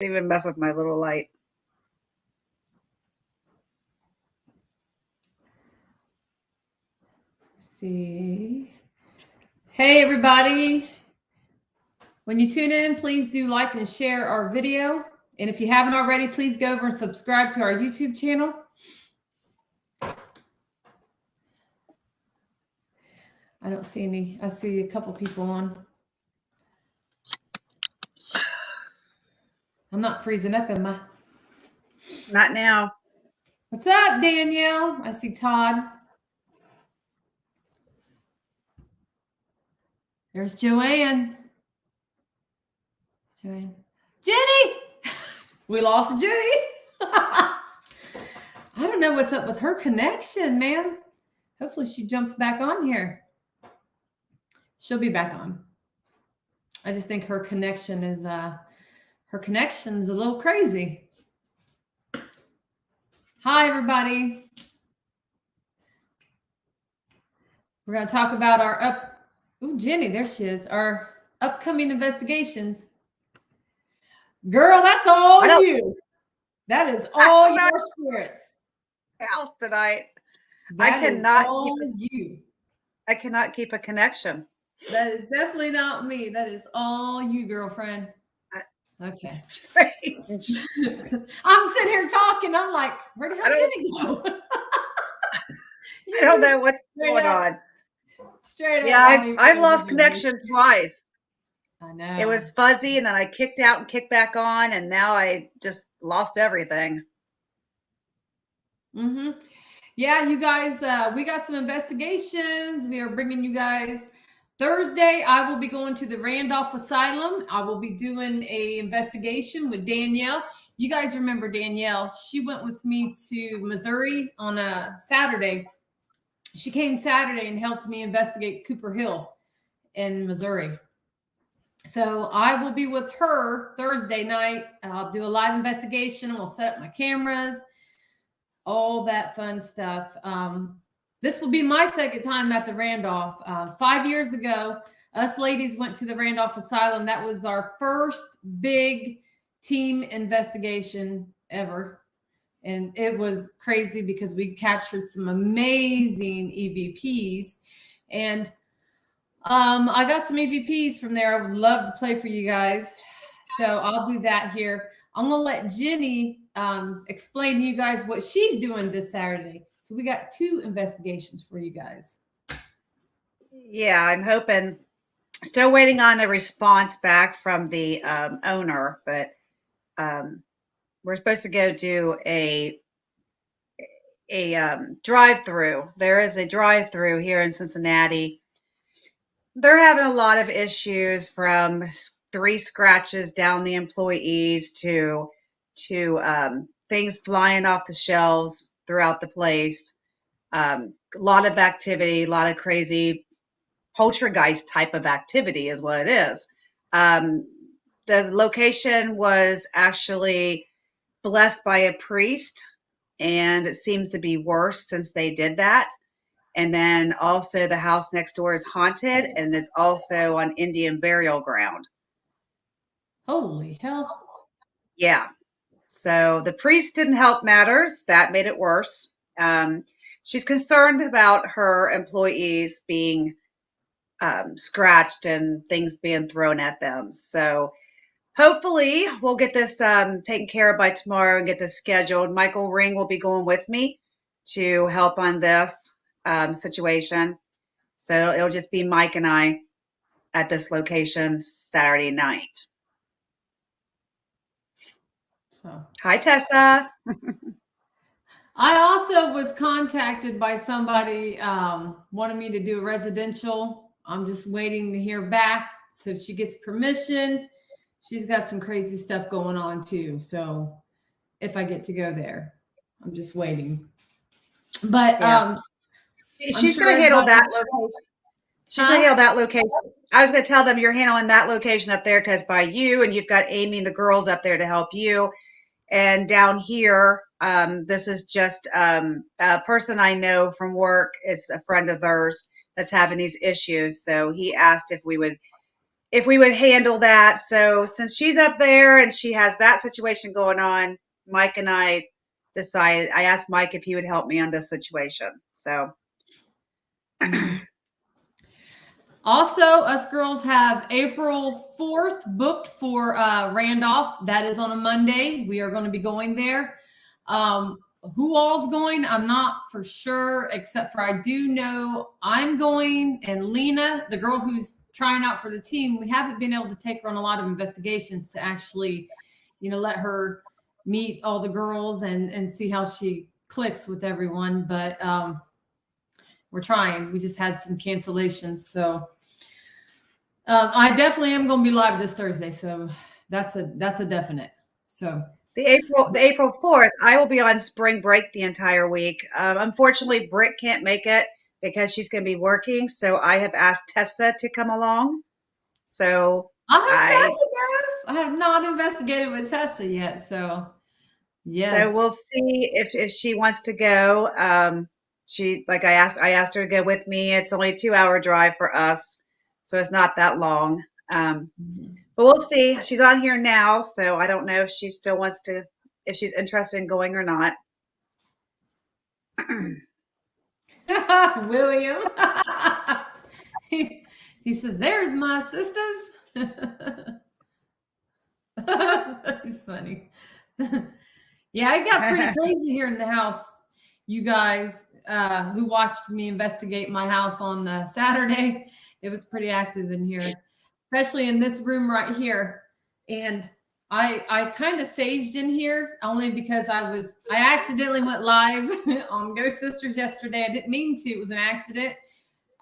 Even mess with my little light. Let's see. Hey, everybody. When you tune in, please do like and share our video. And if you haven't already, please go over and subscribe to our YouTube channel. I don't see any. I see a couple people on. I'm not freezing up, am I? Not now. What's up, Danielle? I see Todd. There's Joanne. Jenny! We lost Jenny. I don't know what's up with her connection, man. Hopefully she jumps back on here. She'll be back on. I just think her connection is a little crazy. Hi, everybody. We're going to talk about our Jenny, there she is. Our upcoming investigations. Girl, that's all you. That is all your spirits. House tonight. That is all you. I cannot keep a connection. That is definitely not me. That is all you, girlfriend. Okay. Strange. I'm sitting here talking. I'm like, where the hell did it go? I don't know what's going on. Straight up. Yeah, I've lost connection twice. I know. It was fuzzy, and then I kicked out and kicked back on, and now I just lost everything. Mm-hmm. Yeah, you guys, we got some investigations. We are bringing you guys Thursday. I will be going to the Randolph Asylum. I will be doing a investigation with Danielle. You guys remember Danielle? She went with me to Missouri on a Saturday. She came Saturday and helped me investigate Cooper Hill in Missouri. So I will be with her Thursday night. I'll do a live investigation. We'll set up my cameras, all that fun stuff. This will be my second time at the Randolph. 5 years ago, us ladies went to the Randolph Asylum. That was our first big team investigation ever. And it was crazy because we captured some amazing EVPs. And I got some EVPs from there. I would love to play for you guys. So I'll do that here. I'm going to let Jenny explain to you guys what she's doing this Saturday. So we got 2 investigations for you guys. Yeah, I'm hoping. Still waiting on a response back from the owner, but we're supposed to go do a drive-through. There is a drive-through here in Cincinnati. They're having a lot of issues, from 3 scratches down the employees to things flying off the shelves throughout the place. A lot of activity, a lot of crazy poltergeist type of activity is what it is. The location was actually blessed by a priest, and it seems to be worse since they did that. And then also the house next door is haunted, and it's also on Indian burial ground. Holy hell. Yeah. So the priest didn't help matters. That made it worse. She's concerned about her employees being scratched and things being thrown at them. So hopefully we'll get this taken care of by tomorrow and get this scheduled. Michael Ring will be going with me to help on this situation. So it'll just be Mike and I at this location Saturday night. So. Hi, Tessa. I also was contacted by somebody wanted me to do a residential. I'm just waiting to hear back. So if she gets permission, she's got some crazy stuff going on too. So if I get to go there, I'm just waiting. But yeah. She's going to handle that location. She's going to handle that location. I was going to tell them you're handling that location up there because by you, and you've got Amy and the girls up there to help you. And down here, this is just a person I know from work. It's a friend of theirs that's having these issues. So he asked if we would if we would handle that. So since she's up there and she has that situation going on, Mike and I decided, I asked Mike if he would help me on this situation. So Also, us girls have April 4th booked for Randolph. That is on a Monday. We are going to be going there. Who all's going, I'm not for sure, except for I do know I'm going, and Lena, the girl who's trying out for the team, we haven't been able to take her on a lot of investigations to actually, let her meet all the girls and see how she clicks with everyone. But we're trying. We just had some cancellations, so I definitely am going to be live this Thursday. So that's a definite. So the April 4th, I will be on spring break the entire week. Unfortunately, Britt can't make it because she's going to be working. So I have asked Tessa to come along. So Tessa, yes. I have not investigated with Tessa yet. So yes. we'll see if she wants to go. She, like, I asked her to go with me. It's only a 2-hour drive for us, so it's not that long. But we'll see. She's on here now, so I don't know if she still wants to, if she's interested in going or not. William. he says, "There's my sisters." He's funny. Yeah, it got pretty crazy here in the house. You guys who watched me investigate my house on Saturday, it was pretty active in here, especially in this room right here. And I kind of saged in here only because I accidentally went live on Ghost Sisters yesterday. I didn't mean to. It was an accident.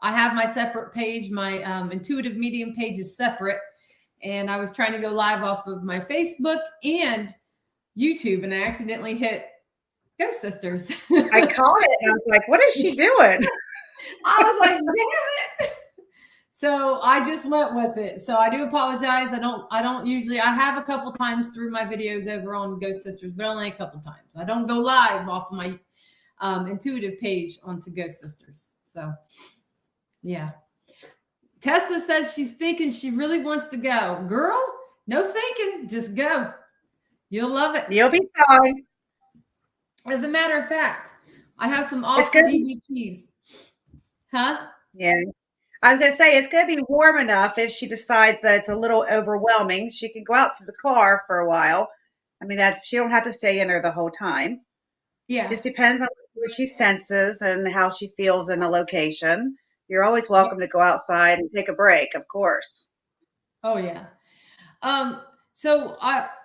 I have my separate page. My intuitive medium page is separate. And I was trying to go live off of my Facebook and YouTube, and I accidentally hit Ghost Sisters. I caught it, and I was like, "What is she doing?" I was like, "Damn it!" So I just went with it. So I do apologize. I don't usually. I have a couple times through my videos over on Ghost Sisters, but only a couple times. I don't go live off of my intuitive page onto Ghost Sisters. So yeah. Tessa says she's thinking she really wants to go. Girl, no thinking, just go. You'll love it. You'll be fine. As a matter of fact, I have some awesome EVPs. Huh? Yeah. I was going to say, it's going to be warm enough if she decides that it's a little overwhelming. She can go out to the car for a while. I mean, she don't have to stay in there the whole time. Yeah. It just depends on what she senses and how she feels in the location. You're always welcome to go outside and take a break, of course. Oh yeah. So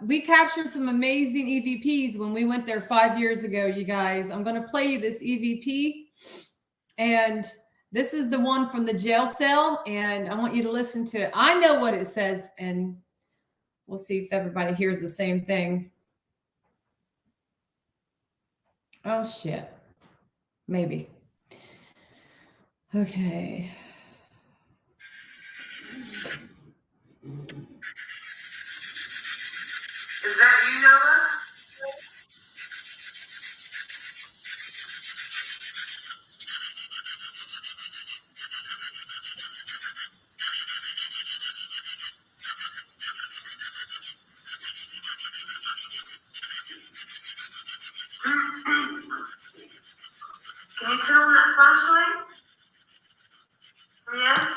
we captured some amazing EVPs when we went there 5 years ago, you guys. I'm going to play you this EVP, and this is the one from the jail cell, and I want you to listen to it. I know what it says, and we'll see if everybody hears the same thing. Oh shit. Maybe. Okay. Is that you, Noah? Can you turn on that flashlight? Yes?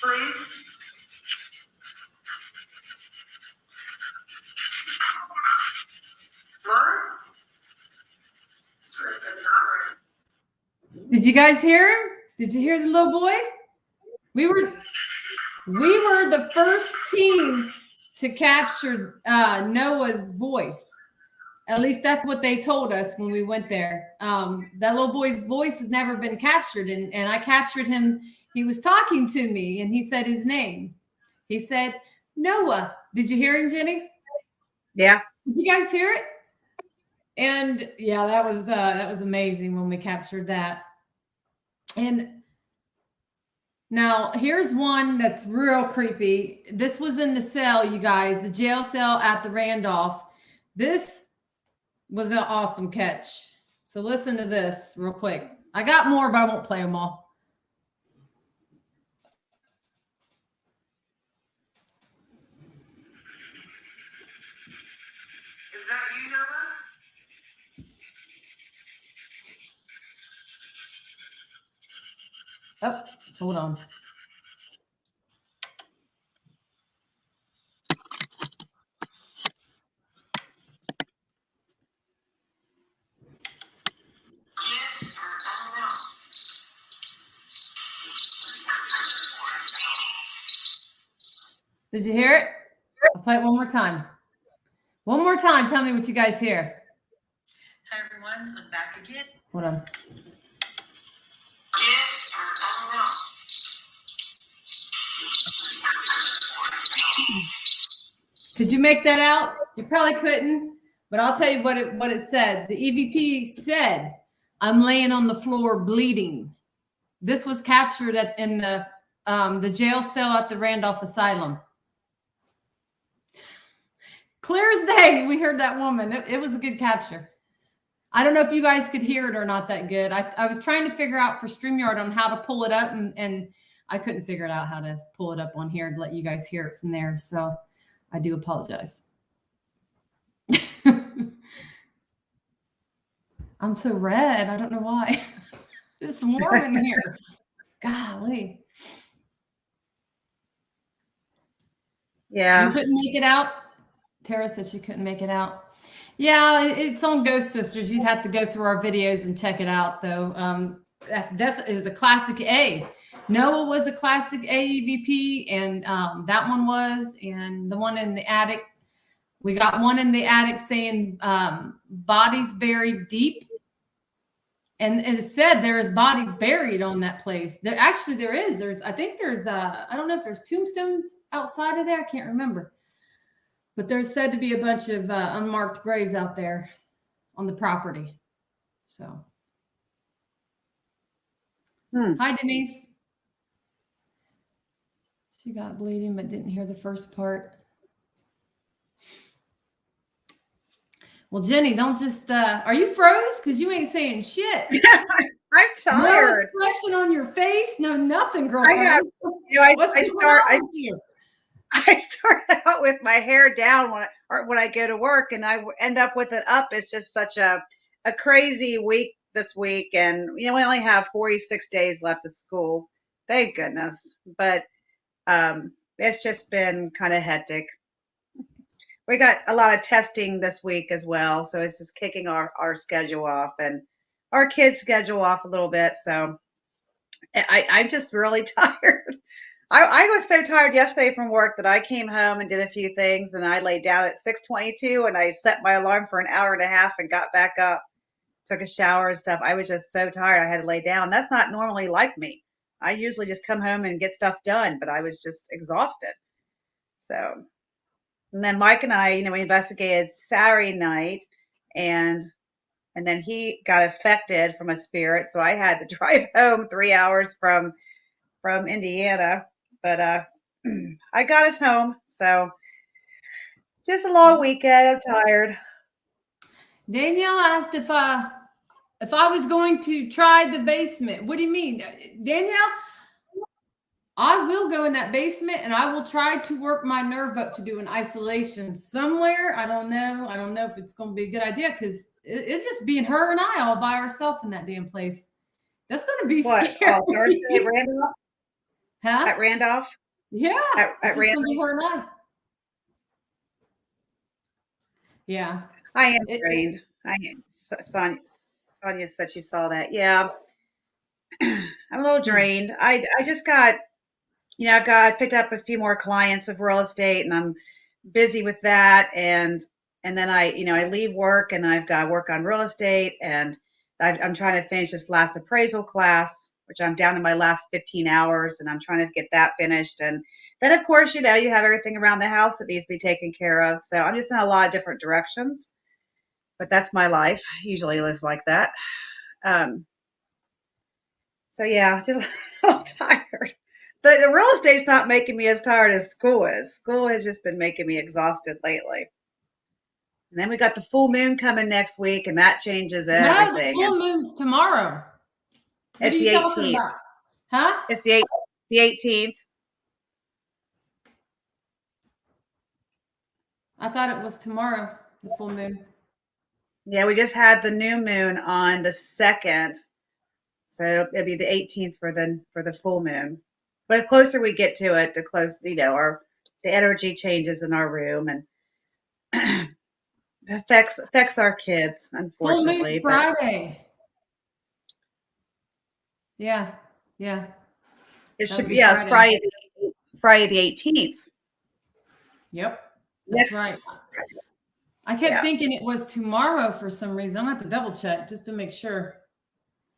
Please? What? Swears I'm not right. Did you guys hear him? Did you hear the little boy? We were the first team to capture Noah's voice. At least that's what they told us when we went there. That little boy's voice has never been captured, and I captured him. He was talking to me, and he said his name. He said, Noah. Did you hear him, Jenny? Yeah. Did you guys hear it? And yeah, that was amazing when we captured that. And now here's one that's real creepy. This was in the cell, you guys, the jail cell at the Randolph. This was an awesome catch. So listen to this real quick. I got more, but I won't play them all. Hold on. Did you hear it? I'll play it one more time. One more time. Tell me what you guys hear. Hi everyone, I'm back again. Hold on. Could you make that out? You probably couldn't, but I'll tell you what it said. The EVP said, "I'm laying on the floor bleeding." This was captured in the jail cell at the Randolph Asylum. Clear as day, we heard that woman. It was a good capture. I don't know if you guys could hear it or not that good. I was trying to figure out for StreamYard on how to pull it up, and I couldn't figure it out how to pull it up on here to let you guys hear it from there. So I do apologize. I'm so red. I don't know why. It's warm in here. Golly. Yeah. You couldn't make it out? Tara said she couldn't make it out. Yeah, it's on Ghost Sisters. You'd have to go through our videos and check it out, though. That's definitely is a classic A. Noah was a classic AEVP, and that one was, and the one in the attic. We got one in the attic saying bodies buried deep. And it said there is bodies buried on that place. There actually there is. I think there's I don't know if there's tombstones outside of there. I can't remember. But there's said to be a bunch of unmarked graves out there on the property. So, Hi, Denise. She got bleeding, but didn't hear the first part. Well, Jenny, don't just, are you froze? Because you ain't saying shit. I'm tired. No expression on your face. No, nothing, girlfriend. I start out with my hair down when I go to work, and I end up with it up. It's just such a crazy week this week, and we only have 46 days left of school. Thank goodness, but it's just been kind of hectic. We got a lot of testing this week as well, so it's just kicking our schedule off and our kids' schedule off a little bit. So I'm just really tired. I was so tired yesterday from work that I came home and did a few things, and I laid down at 6:22, and I set my alarm for an hour and a half and got back up, took a shower and stuff. I was just so tired I had to lay down. That's not normally like me. I usually just come home and get stuff done, but I was just exhausted. So, and then Mike and I, we investigated Saturday night, and then he got affected from a spirit, so I had to drive home 3 hours from Indiana. But I got us home, so just a long weekend. I'm tired. Danielle asked if I was going to try the basement. What do you mean, Danielle? I will go in that basement and I will try to work my nerve up to do an isolation somewhere. I don't know. I don't know if it's going to be a good idea because it's just being her and I all by ourselves in that damn place. That's going to be What? scary. Oh, Thursday at Randolph? Huh? At Randolph? Yeah. At Randolph? Be her and I. Yeah. I am drained. Sonia said she saw that. Yeah. I'm a little drained. I just got, I picked up a few more clients of real estate, and I'm busy with that. And then I leave work and I've got to work on real estate, and I'm trying to finish this last appraisal class, which I'm down to my last 15 hours, and I'm trying to get that finished. And then, of course, you have everything around the house that needs to be taken care of. So I'm just in a lot of different directions, but that's my life. Usually it's like that. So yeah, just a little tired. The real estate's not making me as tired as school is. School has just been making me exhausted lately. And then we got the full moon coming next week, and that changes everything. No, the full moon's tomorrow. What it's are you the talking 18th. about? Huh? It's the 18th. I thought it was tomorrow, the full moon. Yeah, we just had the new moon on the 2nd. So it'll be the 18th for the full moon. But the closer we get to it, the closer, the energy changes in our room and affects our kids, Full moon's unfortunately. But Friday. Yeah. Yeah. it That should would be, be yeah, it's Friday. Friday the 18th. Yep. That's right. Next, I kept yeah, thinking it was tomorrow for some reason. I'm gonna have to double check just to make sure.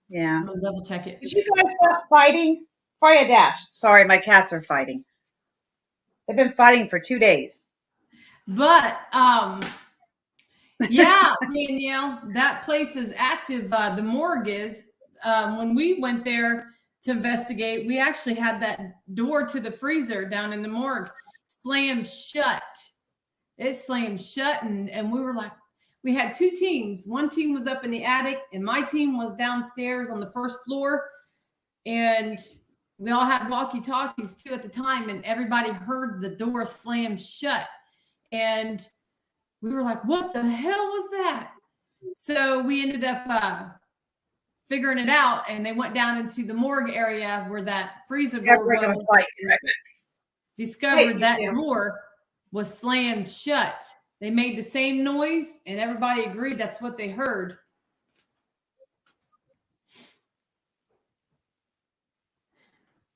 yeah. I'm gonna double check it. Did you guys stop fighting? Freya Dash. Sorry, my cats are fighting. They've been fighting for 2 days. But yeah, Danielle, that place is active. The morgue is. When we went there to investigate, we actually had that door to the freezer down in the morgue slammed shut. It slammed shut, and we were like, we had two teams. One team was up in the attic, and my team was downstairs on the first floor. And we all had walkie-talkies too at the time, and everybody heard the door slam shut. And we were like, what the hell was that? So we ended up figuring it out, and they went down into the morgue area where that freezer Yeah, door we're gonna was, fight. and Hey, discovered you that two. door was slammed shut. They made the same noise, and everybody agreed that's what they heard.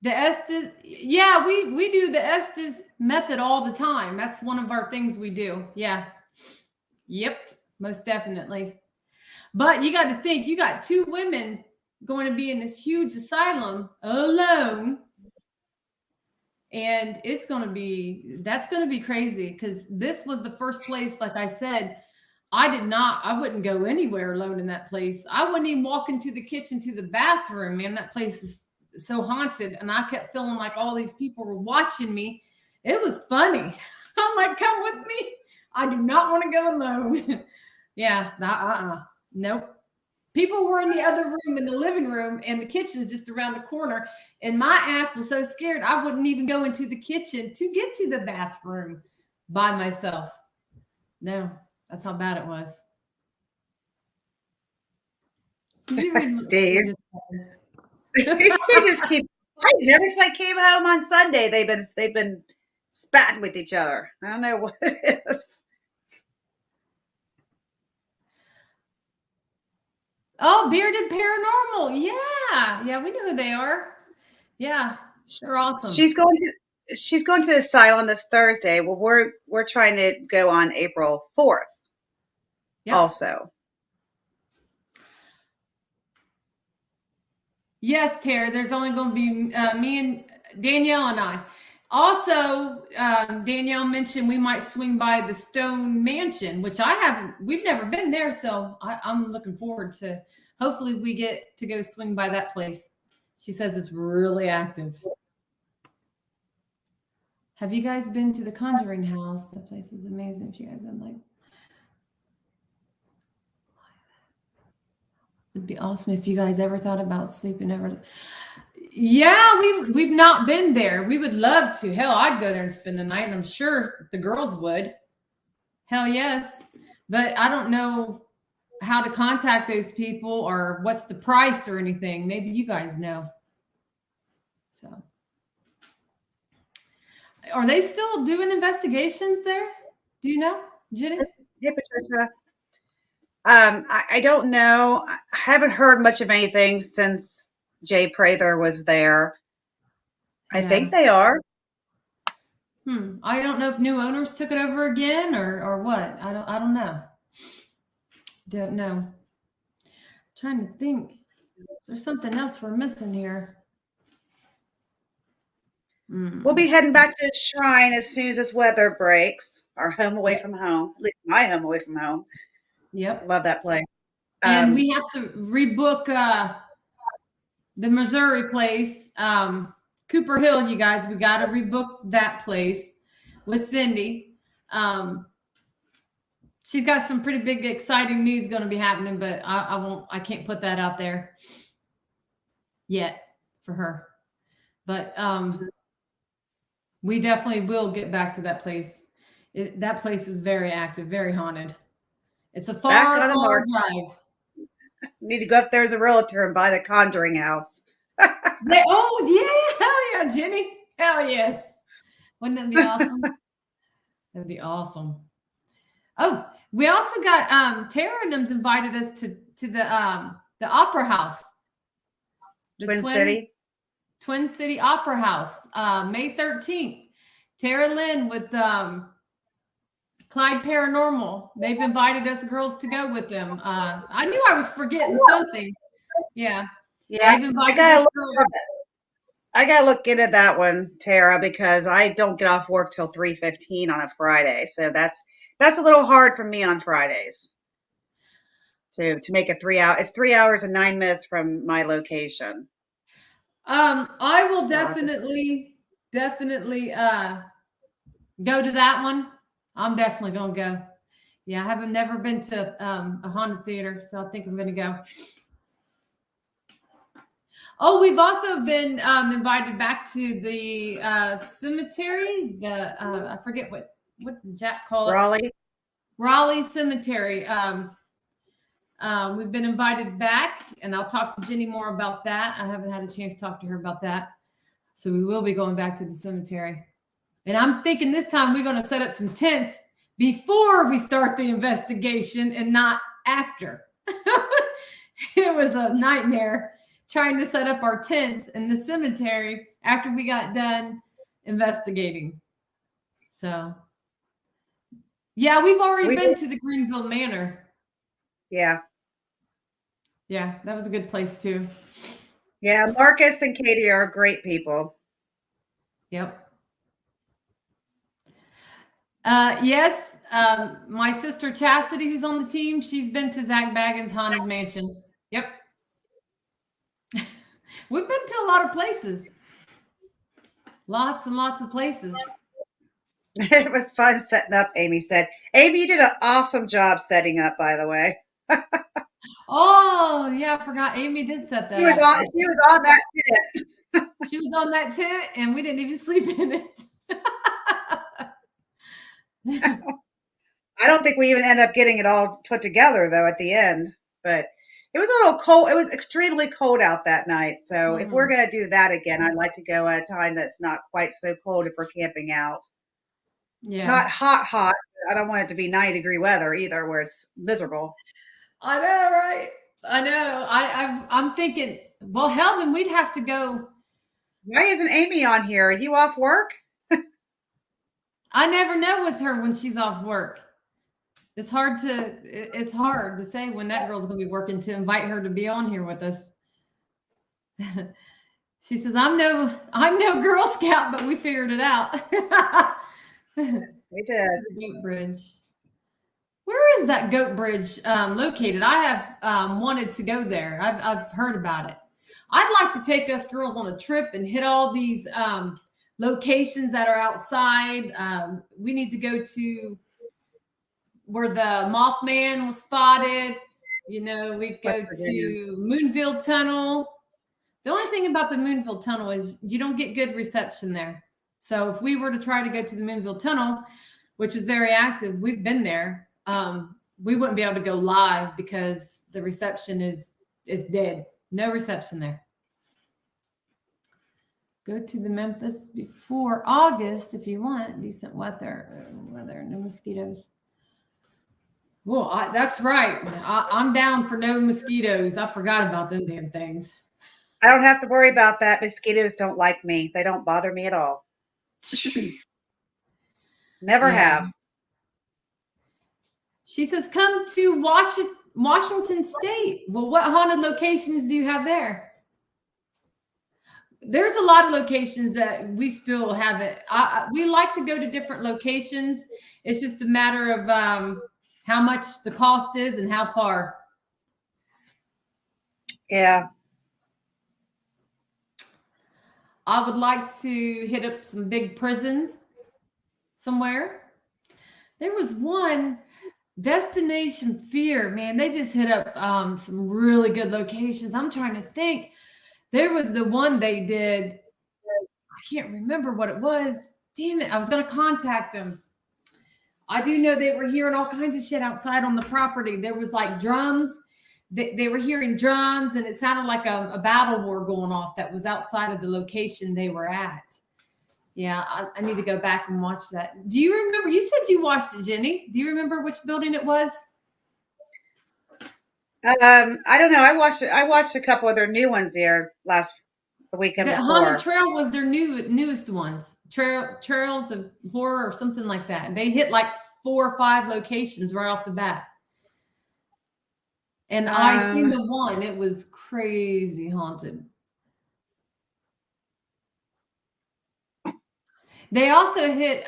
The Estes, yeah, we do the Estes method all the time. That's one of our things we do. Yeah. Yep, most definitely. But you got to think, you got two women going to be in this huge asylum alone. And that's going to be crazy, because this was the first place, like I said, I wouldn't go anywhere alone in that place. I wouldn't even walk into the kitchen to the bathroom, man. That place is so haunted. And I kept feeling like all these people were watching me. It was funny. I'm like, come with me. I do not want to go alone. Yeah, nope. People were in the other room, in the living room, and the kitchen is just around the corner. And my ass was so scared, I wouldn't even go into the kitchen to get to the bathroom by myself. No, that's how bad it was. Did you read Steve. These two just keep fighting. Ever since I came home on Sunday, they've been spatting with each other. I don't know what it is. Oh, Bearded Paranormal. Yeah. Yeah, we know who they are. Yeah, they're awesome. She's going to the asylum this Thursday. Well, we're trying to go on April 4th. Yep. Also. Yes, Tara, there's only going to be me and Danielle and I. Also, Danielle mentioned we might swing by the Stone Mansion, which we've never been there. So I'm looking forward to, hopefully we get to go swing by that place. She says it's really active. Have you guys been to the Conjuring House? That place is amazing. If you guys would like. It'd be awesome if you guys ever thought about sleeping over. Yeah, we've not been there. We would love to. Hell, I'd go there and spend the night, and I'm sure the girls would. Hell yes. But I don't know how to contact those people or what's the price or anything. Maybe you guys know. So are they still doing investigations there? Do you know, Jenny? Hey, Patricia. I don't know. I haven't heard much of anything since Jay Prather was there. I think they are. I don't know if new owners took it over again or what. I don't know. Don't know. I'm trying to think. Is there something else we're missing here? We'll be heading back to the shrine as soon as this weather breaks. Our home away from home. At least my home away from home. Yep. I love that place. And we have to rebook the Missouri place. Cooper Hill, you guys, we got to rebook that place with Cindy. She's got some pretty big, exciting news going to be happening, but I can't put that out there yet for her. But we definitely will get back to that place. That place is very active, very haunted. It's a far drive. Need to go up there as a realtor and buy the Conjuring house. Oh yeah, hell yeah, Jenny. Hell yes. Wouldn't that be awesome? That'd be awesome. Oh, we also got Tara and them's invited us to the opera house. The Twin City. Twin City Opera House, May 13th. Tara Lynn with Clyde Paranormal. They've invited us girls to go with them. I knew I was forgetting something. Yeah. Yeah, They've invited us girls. I gotta look into that one, Tara, because I don't get off work till 3:15 on a Friday. So that's a little hard for me on Fridays to make a 3 hour. It's 3 hours and 9 minutes from my location. I will So I'll have to- definitely go to that one. I'm definitely gonna go. Yeah, I haven't never been to a haunted theater, so I think I'm gonna go. Oh, we've also been invited back to the cemetery. The I forget what did Jack call it? Raleigh Cemetery. We've been invited back, and I'll talk to Jenny more about that. I haven't had a chance to talk to her about that. So we will be going back to the cemetery. And I'm thinking this time we're going to set up some tents before we start the investigation and not after. It was a nightmare trying to set up our tents in the cemetery after we got done investigating. So, yeah, we've already been to the Greenville Manor. Yeah. Yeah, that was a good place too. Yeah, Marcus and Katie are great people. Yep. Yes, my sister Chastity, who's on the team, she's been to Zach Baggins' Haunted Mansion. Yep. We've been to a lot of places. Lots and lots of places. It was fun setting up, Amy said. Amy, you did an awesome job setting up, by the way. Oh, yeah, I forgot. Amy did set that up. She was on that tent. She was on that tent, and we didn't even sleep in it. I don't think we even end up getting it all put together, though, at the end. But it was a little cold. It was extremely cold out that night. So if we're going to do that again, I'd like to go at a time that's not quite so cold if we're camping out. Yeah. Not hot. I don't want it to be 90-degree weather either, where it's miserable. I know, right? I know. I'm thinking, well, hell, then we'd have to go. Why isn't Amy on here? Are you off work? I never know with her when she's off work. It's hard to say when that girl's going to be working to invite her to be on here with us. She says, I'm no Girl Scout, but we figured it out. We did. The Goat Bridge. Where is that Goat Bridge located? I have wanted to go there. I've heard about it. I'd like to take us girls on a trip and hit all these locations that are outside. We need to go to where the Mothman was spotted. You know, we go to Moonville Tunnel. The only thing about the Moonville Tunnel is you don't get good reception there. So if we were to try to go to the Moonville Tunnel, which is very active, we've been there. We wouldn't be able to go live because the reception is dead. No reception there. Go to the Memphis before August if you want decent weather, no mosquitoes. Well, that's right. I'm down for no mosquitoes. I forgot about them damn things. I don't have to worry about that. Mosquitoes don't like me. They don't bother me at all. Never have. She says, come to Washington State. Well, what haunted locations do you have there? There's a lot of locations that we still haven't. We like to go to different locations. It's just a matter of how much the cost is and how far. Yeah. I would like to hit up some big prisons somewhere. There was one, Destination Fear, man. They just hit up some really good locations. I'm trying to think. There was the one they did. I can't remember what it was. Damn it. I was going to contact them. I do know they were hearing all kinds of shit outside on the property. There was like drums. they were hearing drums, and it sounded like a battle war going off that was outside of the location they were at. Yeah, I need to go back and watch that. Do you remember? You said you watched it, Jenny. Do you remember which building it was? I don't know. I watched a couple of their new ones here the weekend The Haunted before. Trail was their newest ones. Trails of Horror or something like that. They hit like 4 or 5 locations right off the bat. And I seen Um, the one. It was crazy haunted. They also hit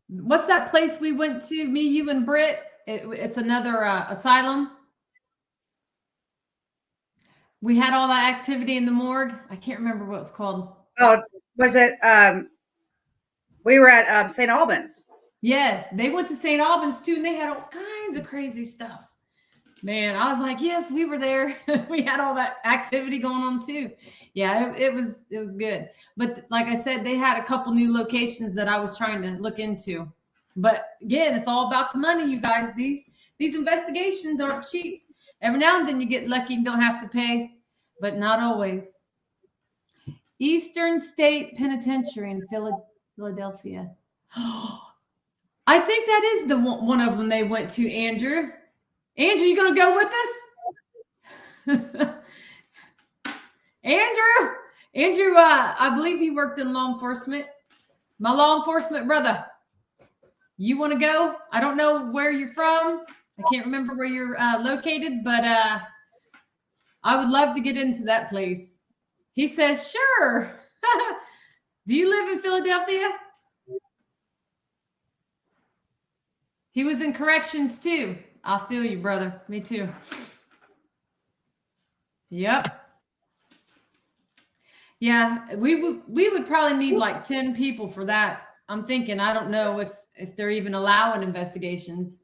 what's that place we went to? Me, you, and Britt. It's another asylum. We had all that activity in the morgue. I can't remember what it's called. oh, was it? We were at St. Albans. Yes, they went to St. Albans too, and they had all kinds of crazy stuff. Man, I was like, yes, we were there. We had all that activity going on too. Yeah, it was good. But like I said, they had a couple new locations that I was trying to look into. But again, it's all about the money, you guys. These investigations aren't cheap. Every now and then you get lucky and don't have to pay, but not always. Eastern State Penitentiary in Philadelphia. I think that is the one of them they went to, Andrew. Andrew, you gonna go with us? Andrew, I believe he worked in law enforcement. My law enforcement brother. You want to go? I don't know where you're from. I can't remember where you're located, but I would love to get into that place. He says, sure. Do you live in Philadelphia? He was in corrections too. I feel you, brother. Me too. Yep. Yeah, we would probably need like 10 people for that. I'm thinking, I don't know if they're even allowing investigations.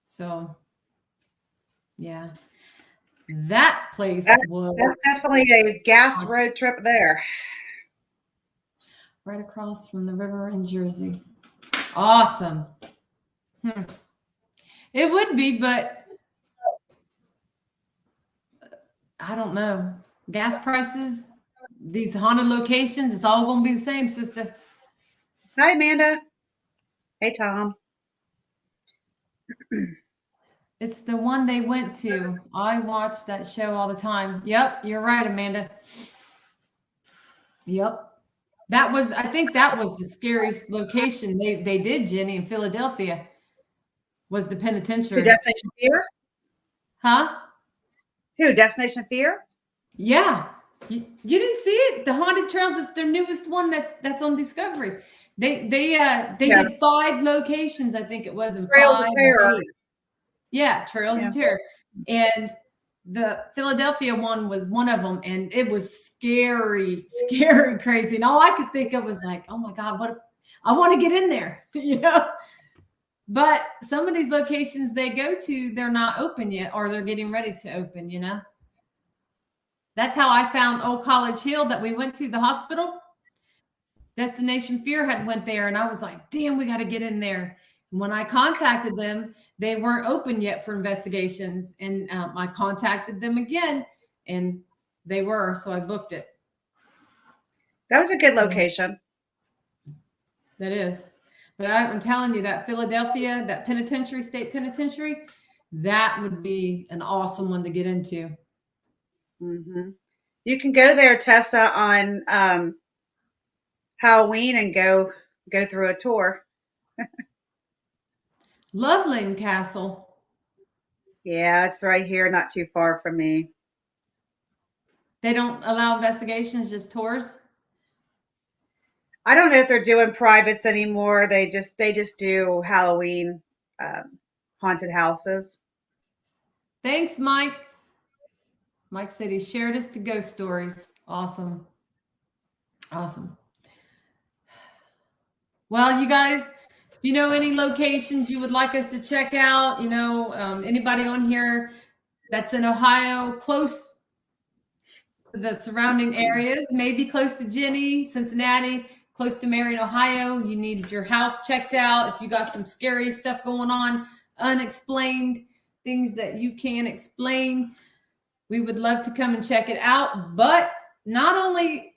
So, yeah. That place was That's definitely a gas road trip there. right across from the river in Jersey. Awesome. It would be, but I don't know. Gas prices, these haunted locations, it's all going to be the same, sister. Hi, Amanda. Hey, Tom. It's the one they went to. I watch that show all the time. Yep, you're right, Amanda. Yep. I think that was the scariest location they did, Jenny, in Philadelphia, was the Who, penitentiary. Destination Fear? Huh? Who, Destination Fear? Yeah. You didn't see it? The Haunted Trails is their newest one that's on Discovery. They did 5 locations, I think it was, in Trails of 5 Terror. days. Yeah, Trails of Terror. And the Philadelphia one was one of them, and it was scary, crazy. And all I could think of was like, oh my God, what if I want to get in there, you know? But some of these locations they go to, they're not open yet, or they're getting ready to open, you know? That's how I found Old College Hill that we went to, the hospital. Destination Fear had went there, and I was like, damn, we got to get in there. And when I contacted them, they weren't open yet for investigations. And I contacted them again, and they were, so I booked it. That was a good location. That is. But I'm telling you, that Philadelphia, that penitentiary, state penitentiary, that would be an awesome one to get into. Mm-hmm. You can go there, Tessa, on Halloween and go through a tour. Loveland Castle. Yeah, it's right here, not too far from me. They don't allow investigations, just tours? I don't know if they're doing privates anymore. They just do Halloween haunted houses. Thanks, Mike. Mike said he shared us to ghost stories. Awesome. Well, you guys, if you know any locations you would like us to check out, you know, anybody on here that's in Ohio, close to the surrounding areas, maybe close to Jenny, Cincinnati, close to Marion, Ohio, you need your house checked out. If you got some scary stuff going on, unexplained, things that you can explain, we would love to come and check it out. But not only,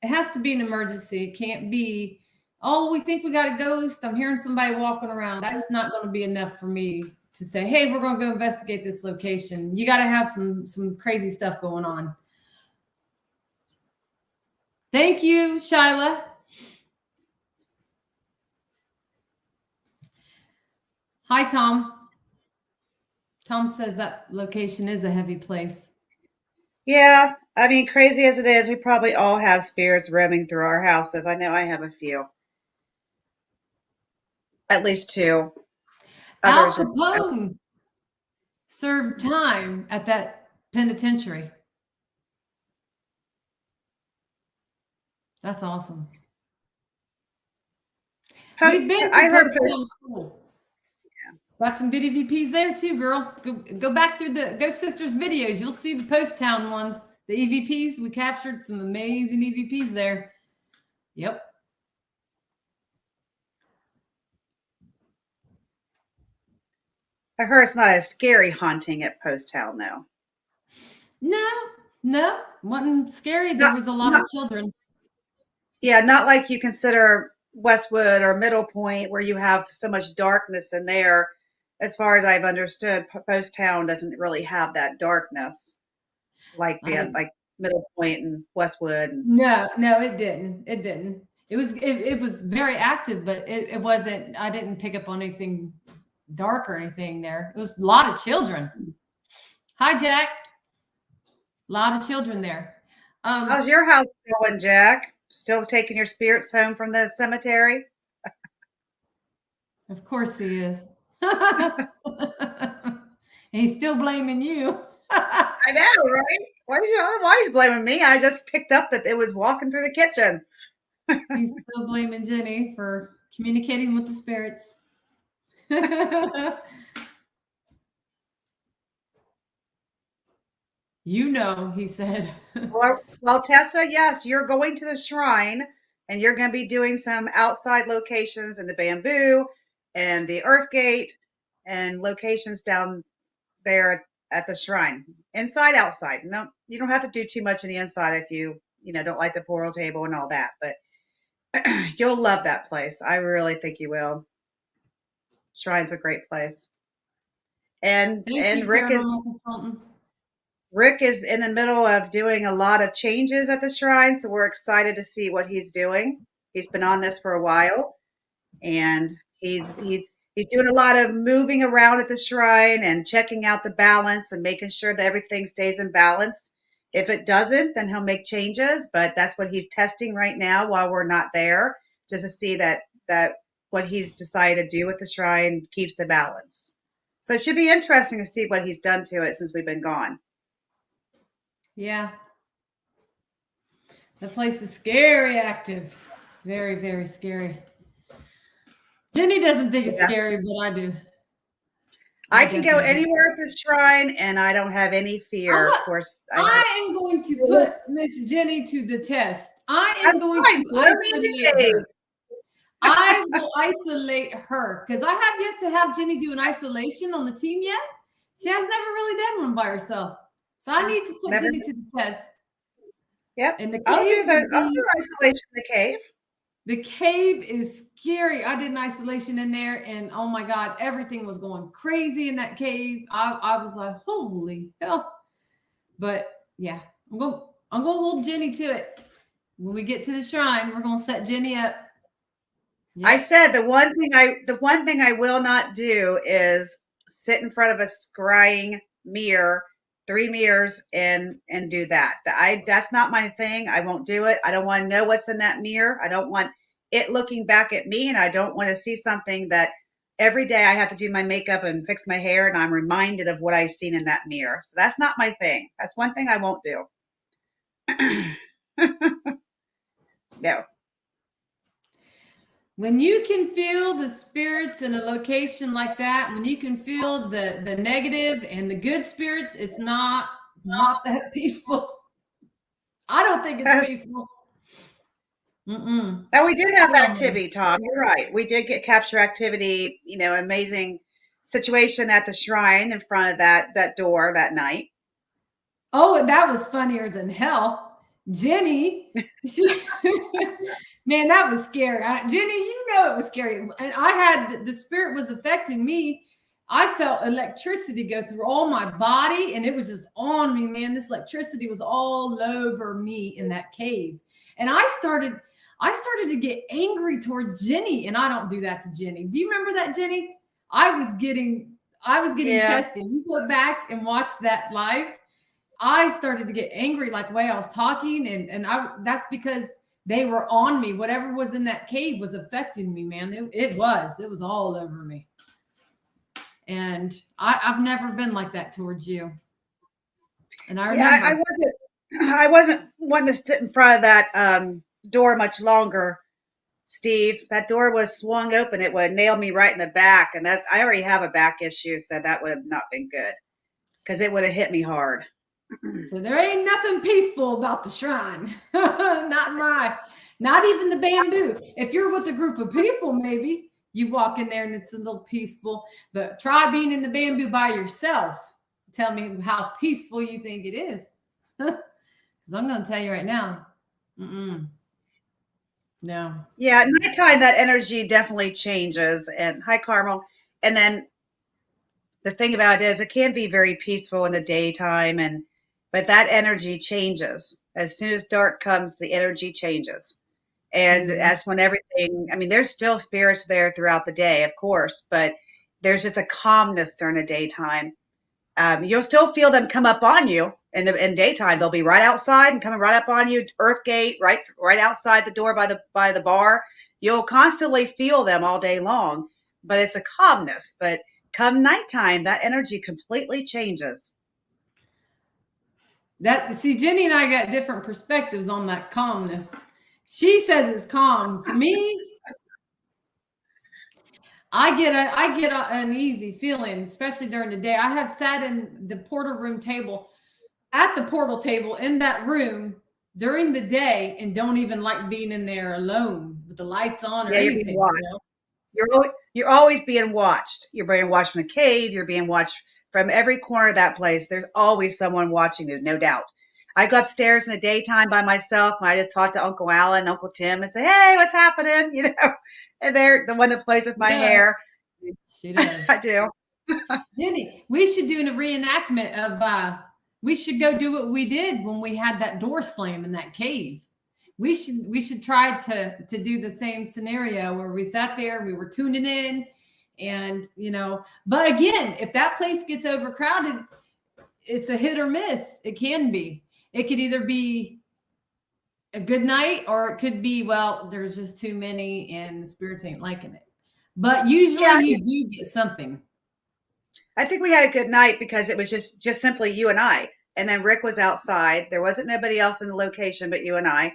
it has to be an emergency. It can't be, oh, we think we got a ghost. I'm hearing somebody walking around. That's not going to be enough for me to say, hey, we're going to go investigate this location. You got to have some crazy stuff going on. Thank you, Shyla. Hi, Tom. Tom says that location is a heavy place. Yeah, I mean, crazy as it is, we probably all have spirits roaming through our houses. I know I have a few. At least two. Al Others just Capone served time at that penitentiary. That's awesome. We've been I to heard Post School. Got some good EVPs there too, girl. Go back through the Ghost Sisters videos. You'll see the Post Town ones. The EVPs, we captured some amazing EVPs there. Yep. I heard it's not as scary haunting at Post Town though. No, wasn't scary. There Not, was a lot not of children. Yeah, not like you consider Westwood or Middle Point where you have so much darkness in there. As far as I've understood, Post Town doesn't really have that darkness like like Middle Point and Westwood. No, it didn't. It didn't. It was very active, but it wasn't. I didn't pick up on anything dark or anything there. It was a lot of children. Hi, Jack. A lot of children there. How's your house going, Jack? Still taking your spirits home from the cemetery? Of course he is. And he's still blaming you. I know, right? I don't know why he's blaming me. I just picked up that it was walking through the kitchen. He's still blaming Jenny for communicating with the spirits. You know, he said. Well, Tessa, yes, you're going to the shrine and you're going to be doing some outside locations in the bamboo and the earth gate and locations down there at the shrine. Inside, outside. No, you don't have to do too much in the inside if you don't like the portal table and all that, but you'll love that place. I really think you will. Shrine's a great place. And Thank you, paranormal consultant. Rick is in the middle of doing a lot of changes at the shrine, so we're excited to see what he's doing. He's been on this for a while, and he's doing a lot of moving around at the shrine and checking out the balance and making sure that everything stays in balance. If it doesn't, then he'll make changes, but that's what he's testing right now while we're not there, just to see that what he's decided to do with the shrine keeps the balance. So it should be interesting to see what he's done to it since we've been gone. Yeah. The place is scary active. Very, very scary. Jenny doesn't think it's scary, but I do. I can go anywhere at the shrine and I don't have any fear. Of course, I am going to put Miss Jenny to the test. I am going to isolate her. I will isolate her because I have yet to have Jenny do an isolation on the team yet. She has never really done one by herself. So I need to put Jenny to the test. Yep. And I'll do isolation in the cave. The cave is scary. I did an isolation in there and oh my God, everything was going crazy in that cave. I was like, holy hell. But yeah, I'm going to hold Jenny to it. When we get to the shrine, we're going to set Jenny up. Yep. I said the one thing I will not do is sit in front of a scrying mirror, 3 mirrors, and do that. That's not my thing. I won't do it. I don't want to know what's in that mirror. I don't want it looking back at me, and I don't want to see something that every day I have to do my makeup and fix my hair, and I'm reminded of what I've seen in that mirror. So that's not my thing. That's one thing I won't do. No. When you can feel the spirits in a location like that, when you can feel the negative and the good spirits, it's not that peaceful. I don't think it's peaceful. Now we did have activity, Tom. You're right. We did capture activity, amazing situation at the shrine in front of that door that night. Oh, that was funnier than hell. Jenny, she, man, that was scary. Jenny, you know it was scary. And I had the spirit was affecting me. I felt electricity go through all my body and it was just on me, man. This electricity was all over me in that cave. And I started to get angry towards Jenny, and I don't do that to Jenny. Do you remember that, Jenny? I was getting Yeah. tested. You go back and watch that live. I started to get angry, like the way I was talking, and that's because they were on me. Whatever was in that cave was affecting me, man. It was all over me. And I've never been like that towards you. And I Yeah, remember. I wasn't wanting to sit in front of that door much longer, Steve. That door was swung open. It would have nailed me right in the back, and that I already have a back issue, so that would have not been good because it would have hit me hard. So there ain't nothing peaceful about the shrine. Not even the bamboo. If you're with a group of people, maybe you walk in there and it's a little peaceful. But try being in the bamboo by yourself. Tell me how peaceful you think it is. Because I'm going to tell you right now. No. Yeah, at nighttime that energy definitely changes. And hi, Carmel. And then the thing about it is, it can be very peaceful in the daytime, but that energy changes as soon as dark comes. The energy changes. And that's when everything, I mean, there's still spirits there throughout the day, of course, but there's just a calmness during the daytime. You'll still feel them come up on you in daytime. They'll be right outside and coming right up on you, Earth Gate, right outside the door by the bar. You'll constantly feel them all day long, but it's a calmness. But come nighttime, that energy completely changes. See, Jenny and I got different perspectives on that calmness. She says it's calm. For me, I get an uneasy feeling, especially during the day. I have sat in the portal room table, at the portal table in that room during the day, and don't even like being in there alone with the lights on or Yeah, you're being anything. watched. You're always being watched. You're being watched from the cave. You're being watched from every corner of that place. There's always someone watching you, no doubt. I go upstairs in the daytime by myself, and I just talk to Uncle Alan, Uncle Tim, and say, "Hey, what's happening?" And they're the one that plays with my hair. She does. I do. Jenny, we should do a reenactment of we should go do what we did when we had that door slam in that cave. We should try to do the same scenario where we sat there, we were tuning in, and but again, if that place gets overcrowded, it's a hit or miss. It can be. It could either be a good night or it could be, well, there's just too many and the spirits ain't liking it. But usually Yeah, you do get something. I think we had a good night because it was just simply you and I. And then Rick was outside. There wasn't nobody else in the location but you and I.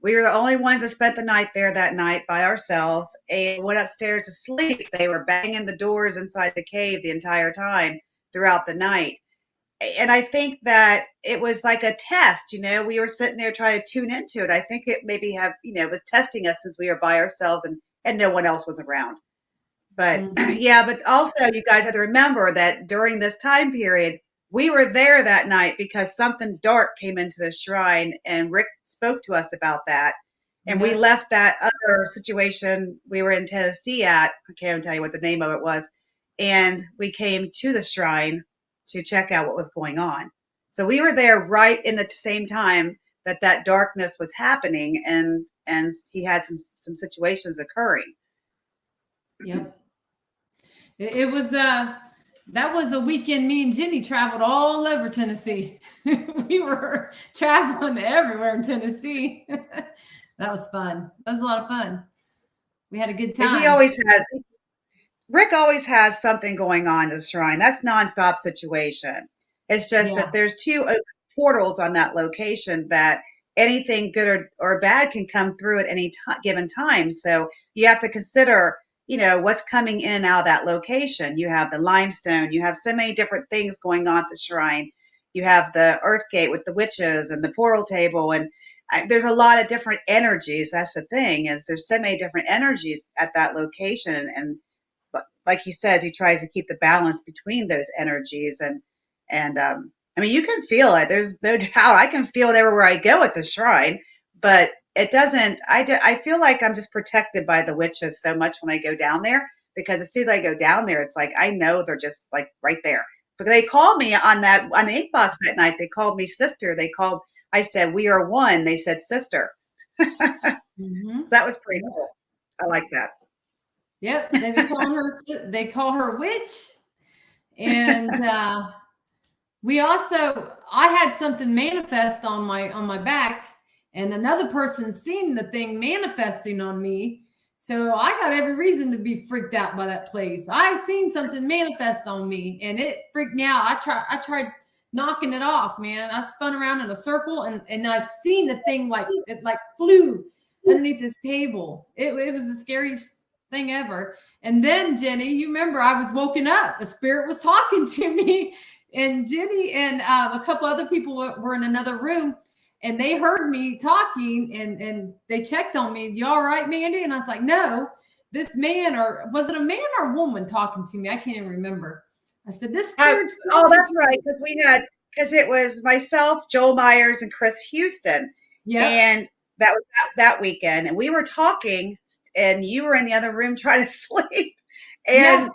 We were the only ones that spent the night there that night by ourselves and went upstairs to sleep. They were banging the doors inside the cave the entire time throughout the night. And I think that it was like a test, we were sitting there trying to tune into it. I think it maybe was testing us since we were by ourselves and no one else was around. But yeah, but also you guys have to remember that during this time period, we were there that night because something dark came into the shrine and Rick spoke to us about that. And we left that other situation we were in Tennessee at. I can't even tell you what the name of it was. And we came to the shrine to check out what was going on. So we were there right in the same time that darkness was happening and he had some situations occurring. Yep. It was that was a weekend me and Jenny traveled all over Tennessee. We were traveling everywhere in Tennessee. That was fun. That was a lot of fun. We had a good time. Rick always has something going on at the shrine. That's nonstop situation. It's just that there's two open portals on that location that anything good or bad can come through at any given time. So you have to consider, what's coming in and out of that location. You have the limestone. You have so many different things going on at the shrine. You have the earth gate with the witches and the portal table. And there's a lot of different energies. That's the thing, is there's so many different energies at that location. And like he says, he tries to keep the balance between those energies, and I mean, you can feel it. There's no doubt. I can feel it everywhere I go at the shrine, but it doesn't. I feel like I'm just protected by the witches so much when I go down there, because as soon as I go down there, it's like I know they're just like right there. Because they called me on the ink box that night. They called me sister. I said, "We are one." They said sister. Mm-hmm. So that was pretty cool. I like that. Yep, they be calling her. They call her witch, and I had something manifest on my back, and another person seen the thing manifesting on me. So I got every reason to be freaked out by that place. I seen something manifest on me, and it freaked me out. I tried knocking it off, man. I spun around in a circle, and I seen the thing like it like flew underneath this table. It was the scariest thing ever. And then Jenny, you remember I was woken up. A spirit was talking to me, and Jenny and a couple other people were in another room, and they heard me talking, and they checked on me. You all right, Mandy? And I was like, no, this man, or was it a man or a woman talking to me? I can't even remember. I said, this spirit's Oh, that's right. Because it was myself, Joel Myers, and Chris Houston. Yep. And that was that weekend. And we were talking, and you were in the other room trying to sleep. And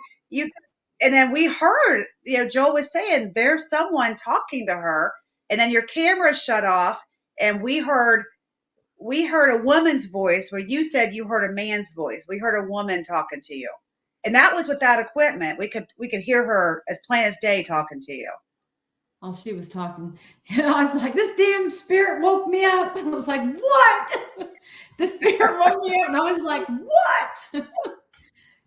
and then we heard, Joel was saying there's someone talking to her. And then your camera shut off, and we heard a woman's voice where you said you heard a man's voice. We heard a woman talking to you. And that was without equipment. We could hear her as plain as day talking to you. Oh, she was talking. I was like, this damn spirit woke me up. I was like, what? The spirit woke me up. And I was like, what?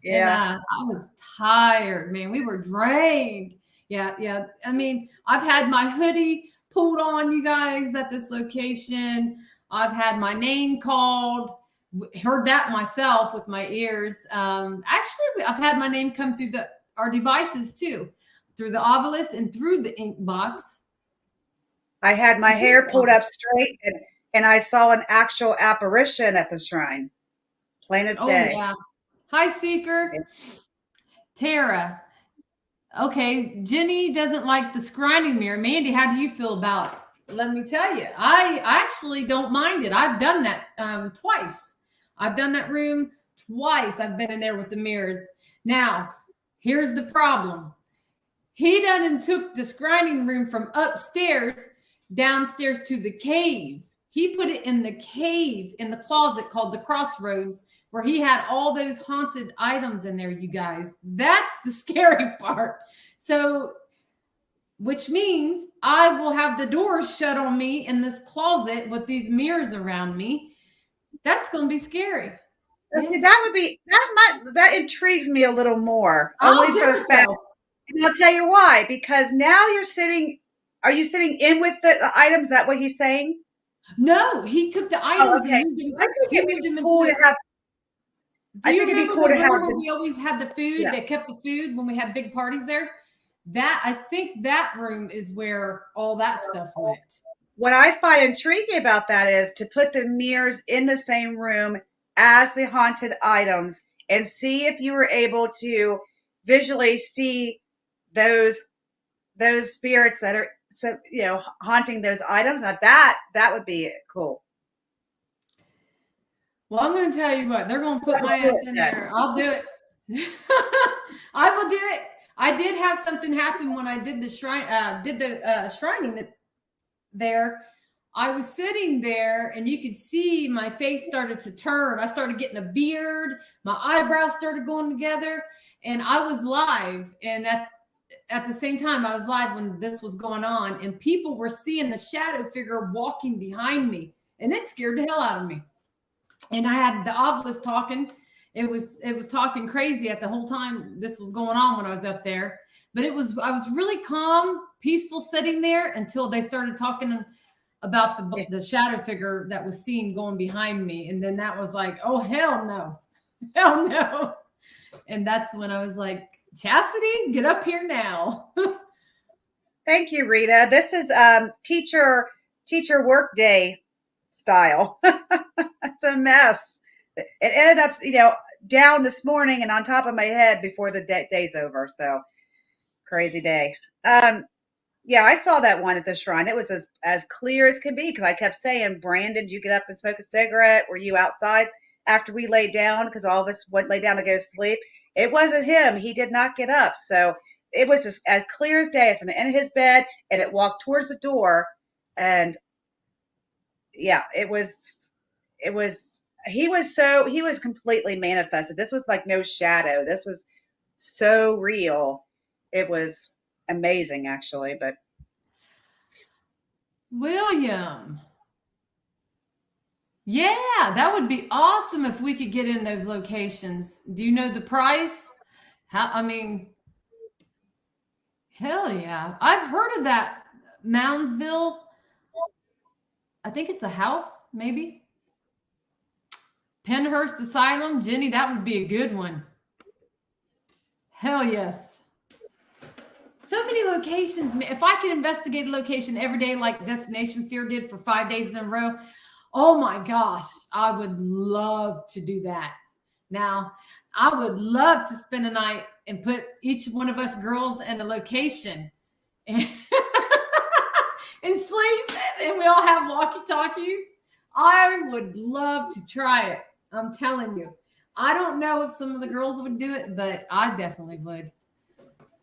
Yeah. And I was tired, man. We were drained. Yeah. I mean, I've had my hoodie pulled on, you guys, at this location. I've had my name called. Heard that myself with my ears. Actually, I've had my name come through our devices too, through the obelisk and through the ink box. I had my hair pulled up straight, and I saw an actual apparition at the shrine, plain as day. Yeah. Hi, Seeker. Yeah. Tara. Okay, Jenny doesn't like the scrying mirror. Mandy, how do you feel about it? Let me tell you, I actually don't mind it. I've done that twice. I've done that room twice. I've been in there with the mirrors. Now, here's the problem. He done and took the scrying room from upstairs downstairs to the cave. He put it in the cave in the closet called the Crossroads, where he had all those haunted items in there, you guys. That's the scary part. So, which means I will have the doors shut on me in this closet with these mirrors around me. That's going to be scary. That intrigues me a little more. Only for the fact, and I'll tell you why. Because now are you sitting in with the items? Is that what he's saying? No, he took the items okay. and moved them. I think it'd be cool to have. Do you remember the room where we always had the food? Yeah. They kept the food when we had big parties there. I think that room is where all that stuff went. What I find intriguing about that is to put the mirrors in the same room as the haunted items and see if you were able to visually see those spirits that are haunting those items. Now that would be cool. Well, I'm going to tell you what, they're going to put my ass in there. I'll do it. I will do it. I did have something happen when I did the shrining there. I was sitting there, and you could see my face started to turn. I started getting a beard. My eyebrows started going together, and I was live. And at the same time, I was live when this was going on, and people were seeing the shadow figure walking behind me, and it scared the hell out of me. And I had the obelisk talking. It was talking crazy at the whole time this was going on when I was up there. But I was really calm, peaceful sitting there until they started talking about the shadow figure that was seen going behind me. And then that was like, oh, hell no. Hell no. And that's when I was like, Chastity, get up here now. Thank you, Rita. This is teacher work day style. It's a mess. It ended up, down this morning and on top of my head before the day's over. So crazy day. Yeah, I saw that one at the shrine. It was as clear as could be because I kept saying, Brandon, did you get up and smoke a cigarette? Were you outside after we laid down? Because all of us went lay down to go to sleep. It wasn't him. He did not get up. So it was just as clear as day from the end of his bed, and it walked towards the door. And yeah, he was completely manifested. This was like no shadow. This was so real. It was amazing, actually, but. William. Yeah, that would be awesome if we could get in those locations. Do you know the price? I mean, hell yeah. I've heard of that Moundsville. I think it's a house, maybe. Penhurst Asylum. Jenny, that would be a good one. Hell yes. So many locations. If I could investigate a location every day like Destination Fear did for 5 days in a row, oh my gosh, I would love to do that. Now, I would love to spend a night and put each one of us girls in a location and, and sleep, and we all have walkie-talkies. I would love to try it. I'm telling you. I don't know if some of the girls would do it, but I definitely would.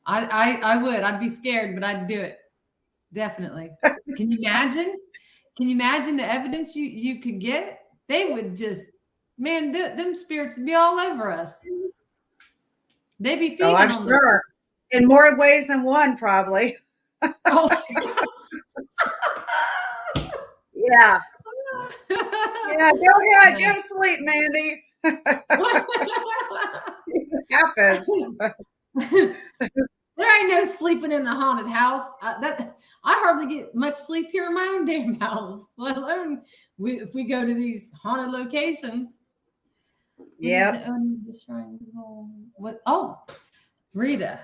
I would. I'd be scared, but I'd do it. Definitely. Can you imagine? Can you imagine the evidence you could get? They would just, man, them spirits would be all over us. They'd be feeding I'm on sure. In more ways than one, probably. Oh. Yeah. Yeah, go ahead. Go sleep, Mandy. It happens. There ain't no sleeping in the haunted house. I hardly get much sleep here in my own damn house, let alone if we go to these haunted locations. Yep. What? Oh, Rita.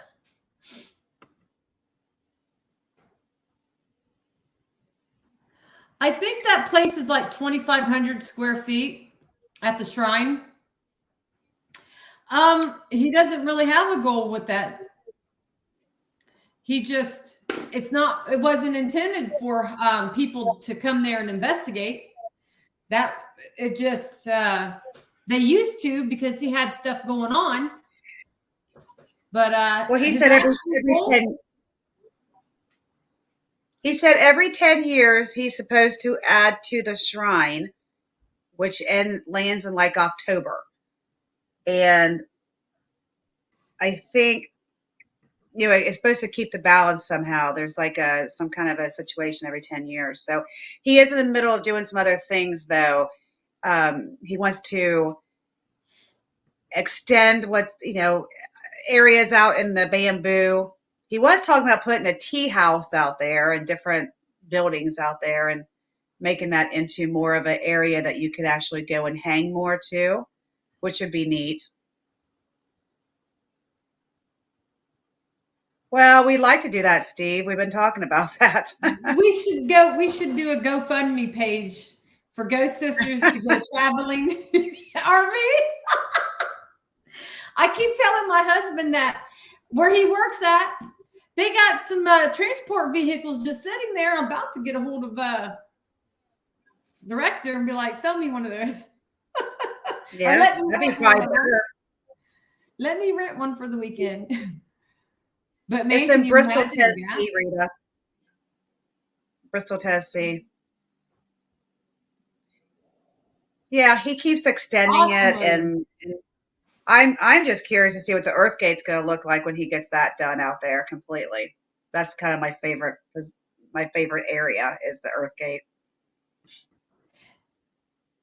I think that place is like 2,500 square feet at the shrine. He doesn't really have a goal with that. He just, it wasn't intended for people to come there and investigate. That it just, they used to because he had stuff going on. But well, he said every 10 years he's supposed to add to the shrine, which lands in like October. And I think, it's supposed to keep the balance somehow. There's like some kind of a situation every 10 years. So he is in the middle of doing some other things, though. He wants to extend areas out in the bamboo. He was talking about putting a tea house out there and different buildings out there and making that into more of an area that you could actually go and hang more to, which would be neat. Well, we'd like to do that, Steve. We've been talking about that. We should do a GoFundMe page for Ghost Sisters to go traveling RV. I keep telling my husband that where he works at, they got some transport vehicles just sitting there. I'm about to get a hold of director and be like, sell me one of those. Yeah, that'd be probably better. Let me rent one for the weekend. But man, it's in Bristol, Tennessee, Rita. Bristol, Tennessee. Yeah, he keeps extending it, and I'm just curious to see what the Earth Gate's going to look like when he gets that done out there completely. That's kind of my favorite area is the Earth Gate.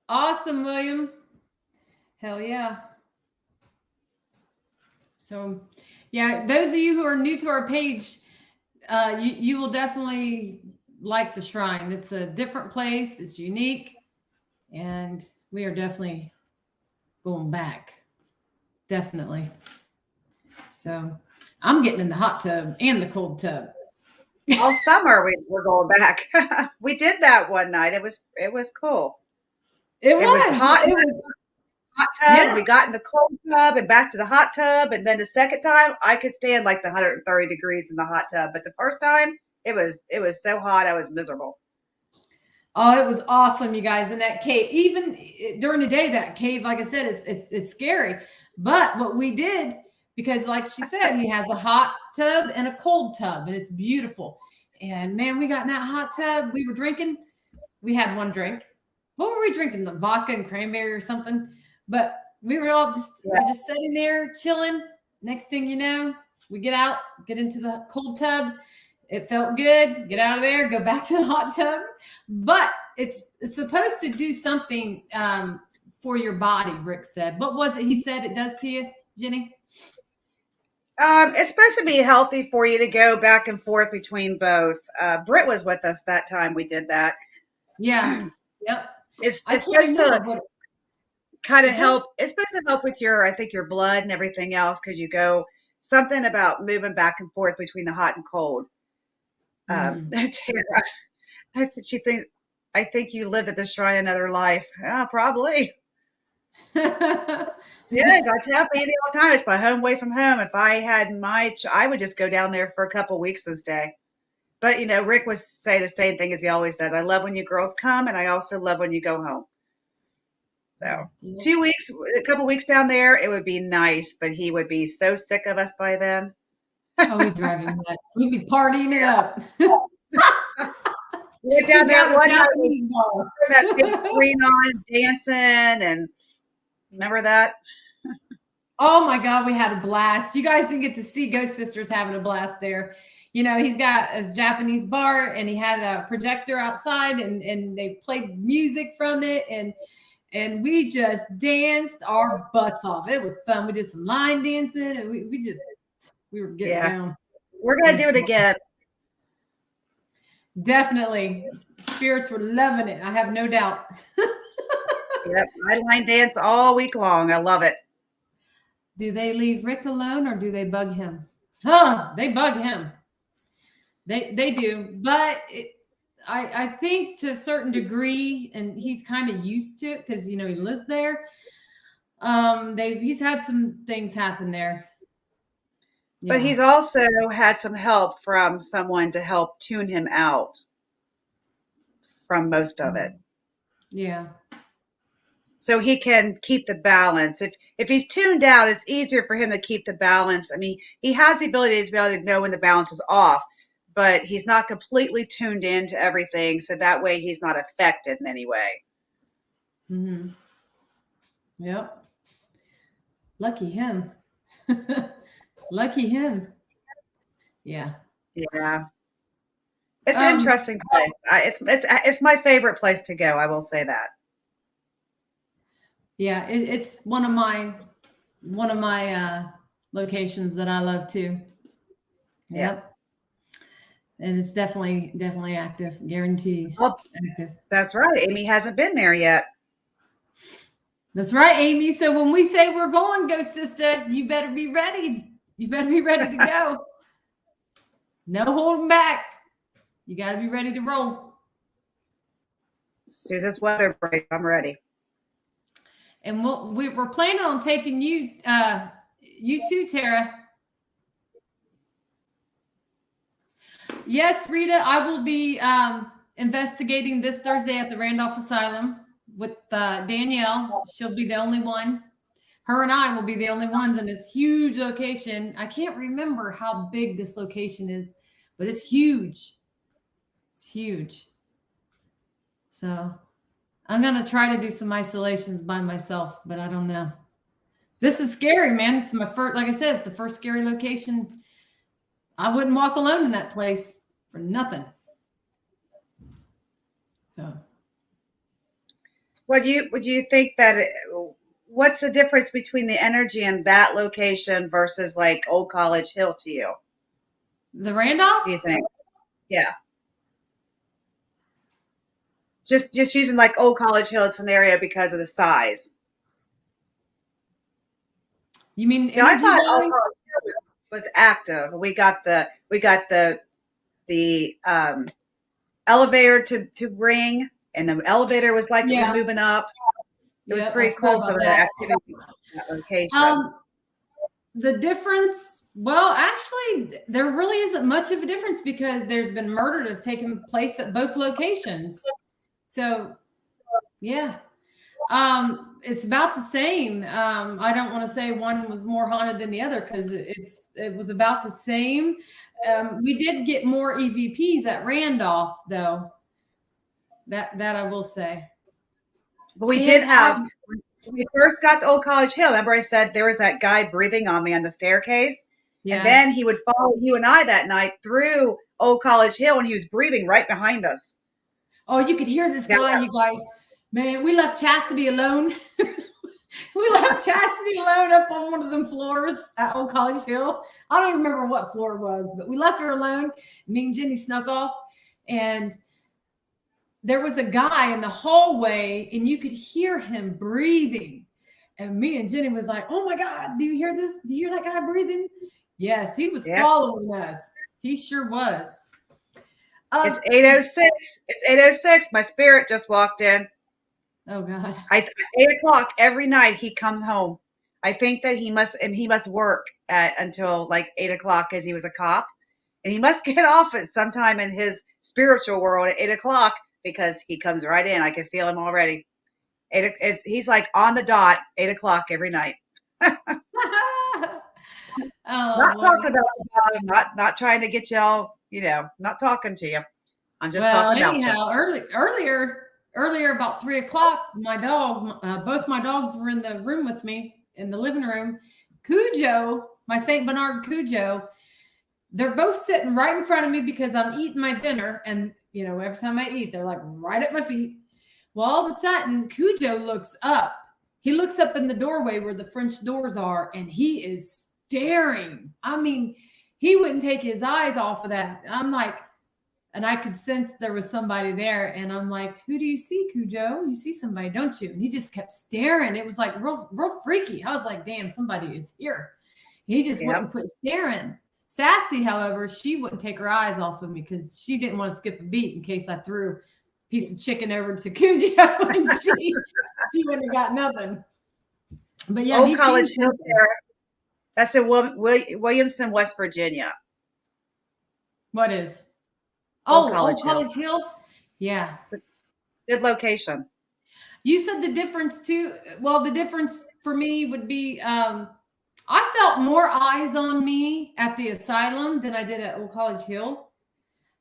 Awesome, William. Hell yeah. So, yeah, those of you who are new to our page, you will definitely like the shrine. It's a different place. It's unique. And we are definitely going back. Definitely. So I'm getting in the hot tub and the cold tub. All summer we're going back. We did that one night. It was cool. It was hot. hot tub, and Yeah. we got in the cold tub and back to the hot tub. And then the second time, I could stand like the 130 degrees in the hot tub. But the first time, it was so hot, I was miserable. Oh, it was awesome, you guys, in that cave. Even during the day, that cave, like I said, it's scary. But what we did, because like she said, he has a hot tub and a cold tub, and it's beautiful. And man, we got in that hot tub. We were drinking. We had one drink. What were we drinking? The vodka and cranberry or something. But we were all just Yeah. we're just sitting there chilling. Next thing you know, we get out, get into the cold tub. It felt good. Get out of there, go back to the hot tub. But it's supposed to do something for your body, Rick said. What was it he said it does to you, Jenny? It's supposed to be healthy for you to go back and forth between both. Britt was with us that time we did that. Yeah. Yep. It's I it's can't supposed remember to what kind of is it. help. It's supposed to help with your, I think, your blood and everything else because you go something about moving back and forth between the hot and cold. Mm. Tara, she thinks, I think you lived at this shrine another life. Yeah, probably. Yeah, I tell Andy all the time. It's my home away from home. If I had I would just go down there for a couple weeks and stay. But Rick would say the same thing as he always does. I love when you girls come, and I also love when you go home. So Yep. 2 weeks, a couple weeks down there, it would be nice. But he would be so sick of us by then. Oh, we drive him nuts. We'd be partying it up. We went He's down there got a one night with Japanese bar. that big screen on, dancing, and remember that? Oh my God, we had a blast. You guys didn't get to see Ghost Sisters having a blast there. He's got his Japanese bar and he had a projector outside and they played music from it and we just danced our butts off. It was fun. We did some line dancing and we were getting Yeah, down. we're gonna do it again. Definitely. Spirits were loving it. I have no doubt. Yep, I line dance all week long. I love it. Do they leave Rick alone or do they bug him? Huh, they bug him. They do, but I think to a certain degree, and he's kind of used to it because he lives there. He's had some things happen there. But Yeah. he's also had some help from someone to help tune him out from most of it. Yeah. So he can keep the balance. If he's tuned out, it's easier for him to keep the balance. I mean, he has the ability to be able to know when the balance is off, but he's not completely tuned into everything, so that way he's not affected in any way. Mm-hmm. Yep. Lucky him. Lucky him. Yeah. Yeah. It's an interesting place. It's my favorite place to go. I will say that. Yeah, it's one of my locations that I love too. Yep. And it's definitely active, guaranteed Well, active. that's right. Amy hasn't been there yet. That's right, Amy. So when we say we're going, Ghost Sister, you better be ready. You better be ready to go. No holding back. You got to be ready to roll. As soon as this weather breaks, I'm ready. And we're planning on taking you, you too, Tara. Yes, Rita, I will be investigating this Thursday at the Randolph Asylum with Danielle. She'll be the only one. Her and I will be the only ones in this huge location. I can't remember how big this location is, but it's huge. It's huge. So I'm going to try to do some isolations by myself, but I don't know. This is scary, man. It's my first, like I said, it's the first scary location. I wouldn't walk alone in that place for nothing. So, Would you think that what's the difference between the energy in that location versus like Old College Hill to you? the Randolph? Do you think? Yeah. Just using like Old College Hill scenario because of the size. You mean See, I energy thought Old wise? College Hill was active. We got the elevator to ring, and the elevator was like it was Yeah. moving up. It was Yeah, I pretty forgot cool, some about of the that. activity at that location. The difference, well, actually, there really isn't much of a difference because there's been murder that's taken place at both locations. So, yeah. It's about the same. I don't want to say one was more haunted than the other because it was about the same. We did get more EVPs at Randolph, though. That I will say. But we did And have, when we first got to Old College Hill, remember I said there was that guy breathing on me on the staircase? And yeah. then he would follow you and I that night through Old College Hill, and he was breathing right behind us. Oh, you could hear this Yeah. guy, you guys. Man, we left Chastity alone. We left Chastity alone up on one of them floors at Old College Hill. I don't even remember what floor it was, but we left her alone. Me and Jenny snuck off, and there was a guy in the hallway, and you could hear him breathing. And me and Jenny was like, "Oh my God, do you hear this? Do you hear that guy breathing?" Yes, he was Yeah. following us. He sure was. It's 8:06. It's 8:06. My spirit just walked in. Oh God. 8 o'clock every night he comes home. I think that he must work until like 8 o'clock because he was a cop, and he must get off at sometime in his spiritual world at 8 o'clock because he comes right in. I can feel him already. He's like on the dot 8 o'clock every night. Oh Not Lord. talking about him, not trying to get y'all, not talking to you. I'm just Well, talking about you. anyhow, earlier about 3 o'clock, both my dogs were in the room with me in the living room. Cujo, my Saint Bernard Cujo, they're both sitting right in front of me because I'm eating my dinner, and every time I eat, they're like right at my feet. Well, all of a sudden, Cujo looks up. He looks up in the doorway where the French doors are, and he is staring. I mean, he wouldn't take his eyes off of that. I'm like, and I could sense there was somebody there. And I'm like, who do you see, Cujo? You see somebody, don't you? And he just kept staring. It was like real freaky. I was like, damn, somebody is here. He just wouldn't quit staring. Sassy, however, she wouldn't take her eyes off of me because she didn't want to skip a beat in case I threw a piece of chicken over to Cujo and she wouldn't have got nothing. But yeah, Old College Hill there. That's in Williamson, West Virginia. What is? Old College College Hill. Yeah. It's a good location. You said the difference too. Well, the difference for me would be I felt more eyes on me at the asylum than I did at Old College Hill.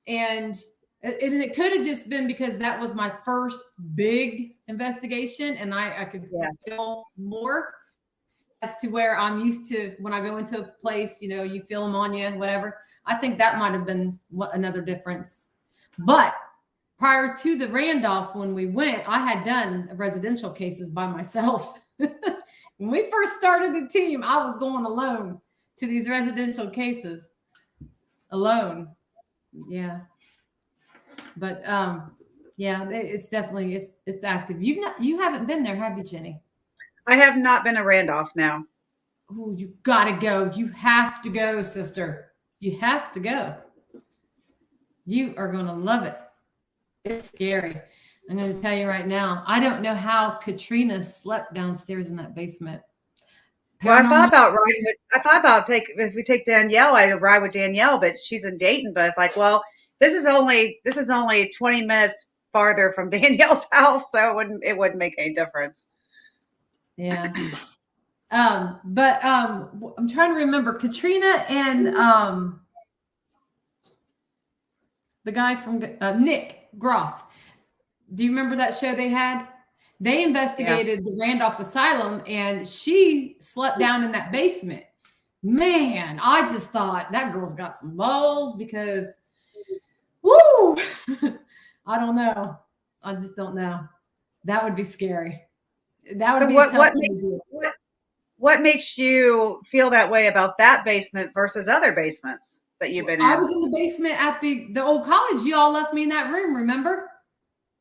And it could have just been because that was my first big investigation and I could feel more as to where I'm used to when I go into a place, you feel them on you, whatever. I think that might have been another difference. But prior to the Randolph, when we went, I had done residential cases by myself. When we first started the team, I was going alone to these residential cases. Alone. Yeah. But yeah, it's definitely it's active. You haven't been there, have you, Jenny? I have not been to Randolph now. Oh, you gotta go. You have to go, sister. You have to go. You are gonna love it. It's scary. I'm going to tell you right now. I don't know how Katrina slept downstairs in that basement. Well, I thought about riding with. I thought about if we take Danielle, I'd ride with Danielle, but she's in Dayton. But it's like, well, this is only 20 minutes farther from Danielle's house, so it wouldn't make any difference. Yeah. But I'm trying to remember Katrina and the guy from Nick Groff. Do you remember that show they had? They investigated the Randolph Asylum and she slept down in that basement. Man, I just thought that girl's got some balls because, woo, I don't know. I just don't know. That would be scary. That would be a tough thing to do. What makes you feel that way about that basement versus other basements that you've been in? I was in the basement at the old college. You all left me in that room, remember?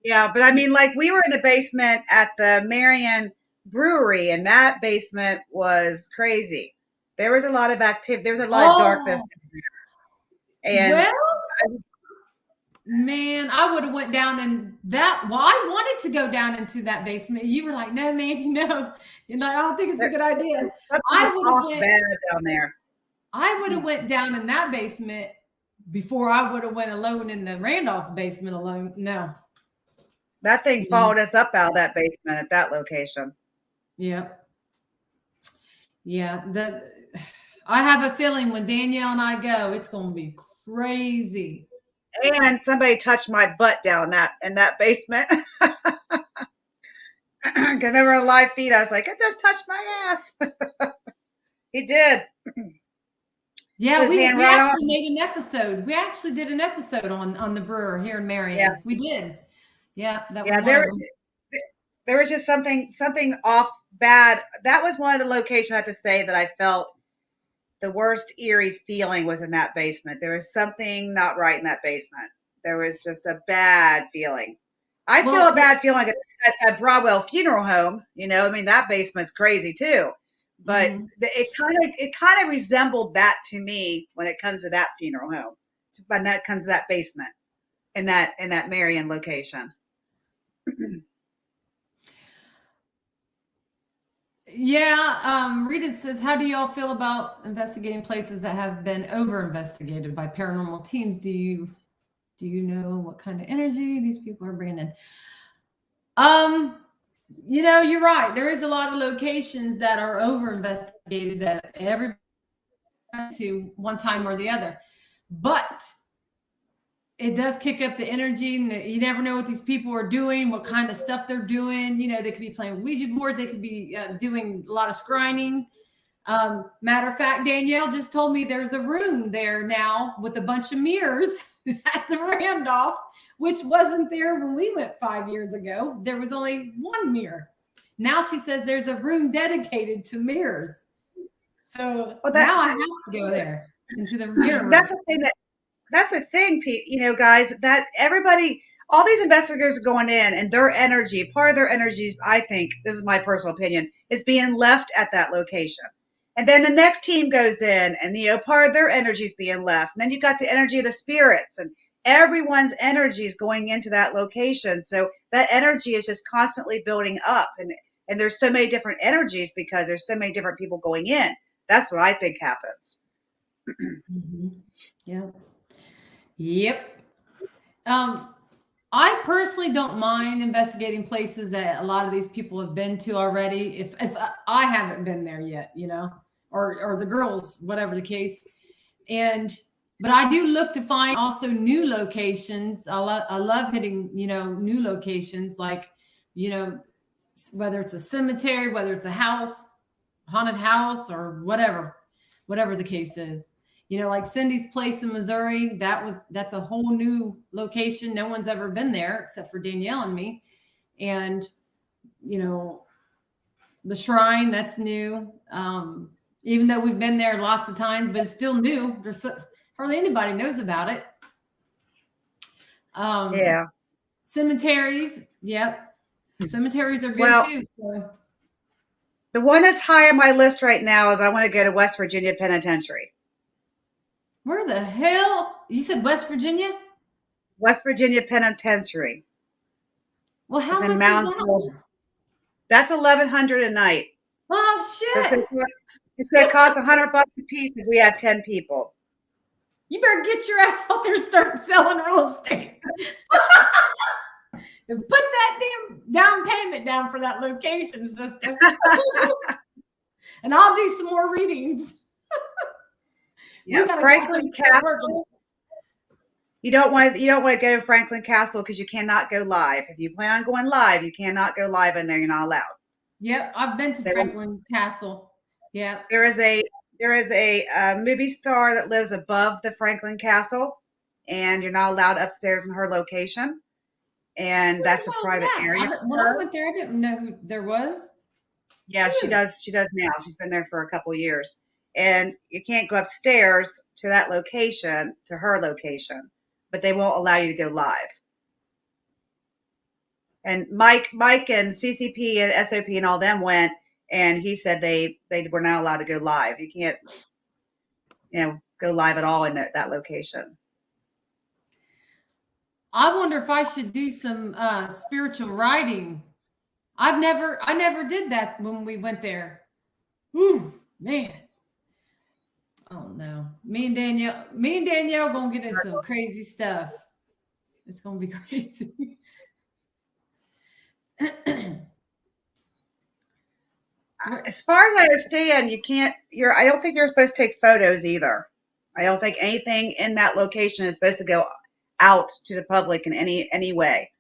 Yeah, but I mean, like we were in the basement at the Marion Brewery, and that basement was crazy. There was a lot of activity. There was a lot of darkness in there. And well, Man, I would have went down in that. Well, I wanted to go down into that basement. You were like, "No, Mandy, no." I don't think it's a good idea. Something I is would have off went. bad down there. I would have went down in that basement before I would have went alone in the Randolph basement alone. No. That thing Mhm. followed us up out of that basement at that location. Yep. Yeah. I have a feeling when Danielle and I go, it's going to be crazy. And somebody touched my butt down in that basement. Cause remember on live feed, I was like, it just touched my ass. He did. Yeah, Put his hand we right on. actually made an episode. We actually did an episode on the brewer here in Yeah, Marion. We did. Yeah, that was yeah. one of them. There was just something off bad. That was one of the locations I have to say that I felt the worst eerie feeling was in that basement. There was something not right in that basement. There was just a bad feeling. I feel a Well, bad feeling at Broadwell Funeral Home. I mean that basement's crazy too. But mhm. it kind of resembled that to me when it comes to that funeral home. When that comes to that basement in that Marion location. Yeah, Rita says, how do y'all feel about investigating places that have been over investigated by paranormal teams? Do you know what kind of energy these people are bringing in? You're right. There is a lot of locations that are over investigated that everybody to one time or the other, but it does kick up the energy, and you never know what these people are doing, what kind of stuff they're doing. They could be playing Ouija boards, they could be doing a lot of scrying. Matter of fact, Danielle just told me there's a room there now with a bunch of mirrors at the Randolph, which wasn't there when we went 5 years ago. There was only one mirror. Now she says there's a room dedicated to mirrors. So Well, now I have to go there into the mirror room. that's the thing that's the thing, Pete, guys, that everybody, all these investigators are going in and their energy, part of their energy, I think, this is my personal opinion, is being left at that location. And then the next team goes in and, part of their energy is being left. And then you've got the energy of the spirits and everyone's energy is going into that location. So that energy is just constantly building up. And there's so many different energies because there's so many different people going in. That's what I think happens. Mm-hmm. Yeah. Yep. I personally don't mind investigating places that a lot of these people have been to already. If I haven't been there yet, or the girls, whatever the case. But I do look to find also new locations. I love hitting, new locations like, whether it's a cemetery, whether it's a house, haunted house, or whatever the case is. Like Cindy's place in Missouri, that's a whole new location. No one's ever been there except for Danielle and me. And, the shrine, that's new. Even though we've been there lots of times, but it's still new. Hardly anybody knows about it. Yeah. Cemeteries. Yep. Cemeteries are good Well, too. So. the one that's high on my list right now is I want to go to West Virginia Penitentiary. Where the hell? You said West Virginia? West Virginia Penitentiary. Well, how It's in much is that Moundsville. one? That's $1,100 a night. Oh So shit! it's gonna cost $100 a piece if we have 10 people. You better get your ass out there and start selling real estate. And put that damn down payment down for that location, sister. And I'll do some more readings. Yeah, Franklin Castle. You don't want to go to Franklin Castle because you cannot go live. If you plan on going live, you cannot go live in there. You're not allowed. Yep, I've been to Franklin Castle. Yeah. There is a movie star that lives above the Franklin Castle, and you're not allowed upstairs in her location. And that's a private area. When I went there, I didn't know who there was. Yeah, she does. She does now. She's been there for a couple years, and you can't go upstairs to that location, to her location, but they won't allow you to go live. And Mike, and CCP and SOP and all them went, and he said they were not allowed to go live. You can't, go live at all in that location. I wonder if I should do some spiritual writing. I never did that when we went there. Ooh, man. Oh no. Me and Danielle gonna get into some crazy stuff. It's gonna be crazy. As far as I understand, you can't. I don't think you're supposed to take photos either. I don't think anything in that location is supposed to go out to the public in any way.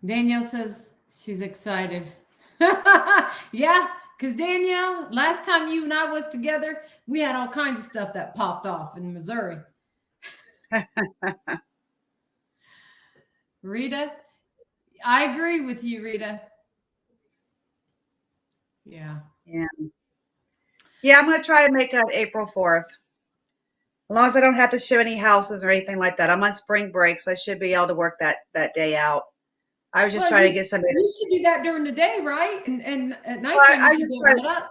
Danielle says she's excited. Yeah, because Danielle, last time you and I was together, we had all kinds of stuff that popped off in Missouri. Rita, I agree with you, Rita. Yeah. Yeah. Yeah, I'm going to try to make it April 4th. As long as I don't have to show any houses or anything like that. I'm on spring break, so I should be able to work that day out. I was just Well, trying to get somebody. you should do that during the day, right? And at Well, nighttime, you should be able to get up.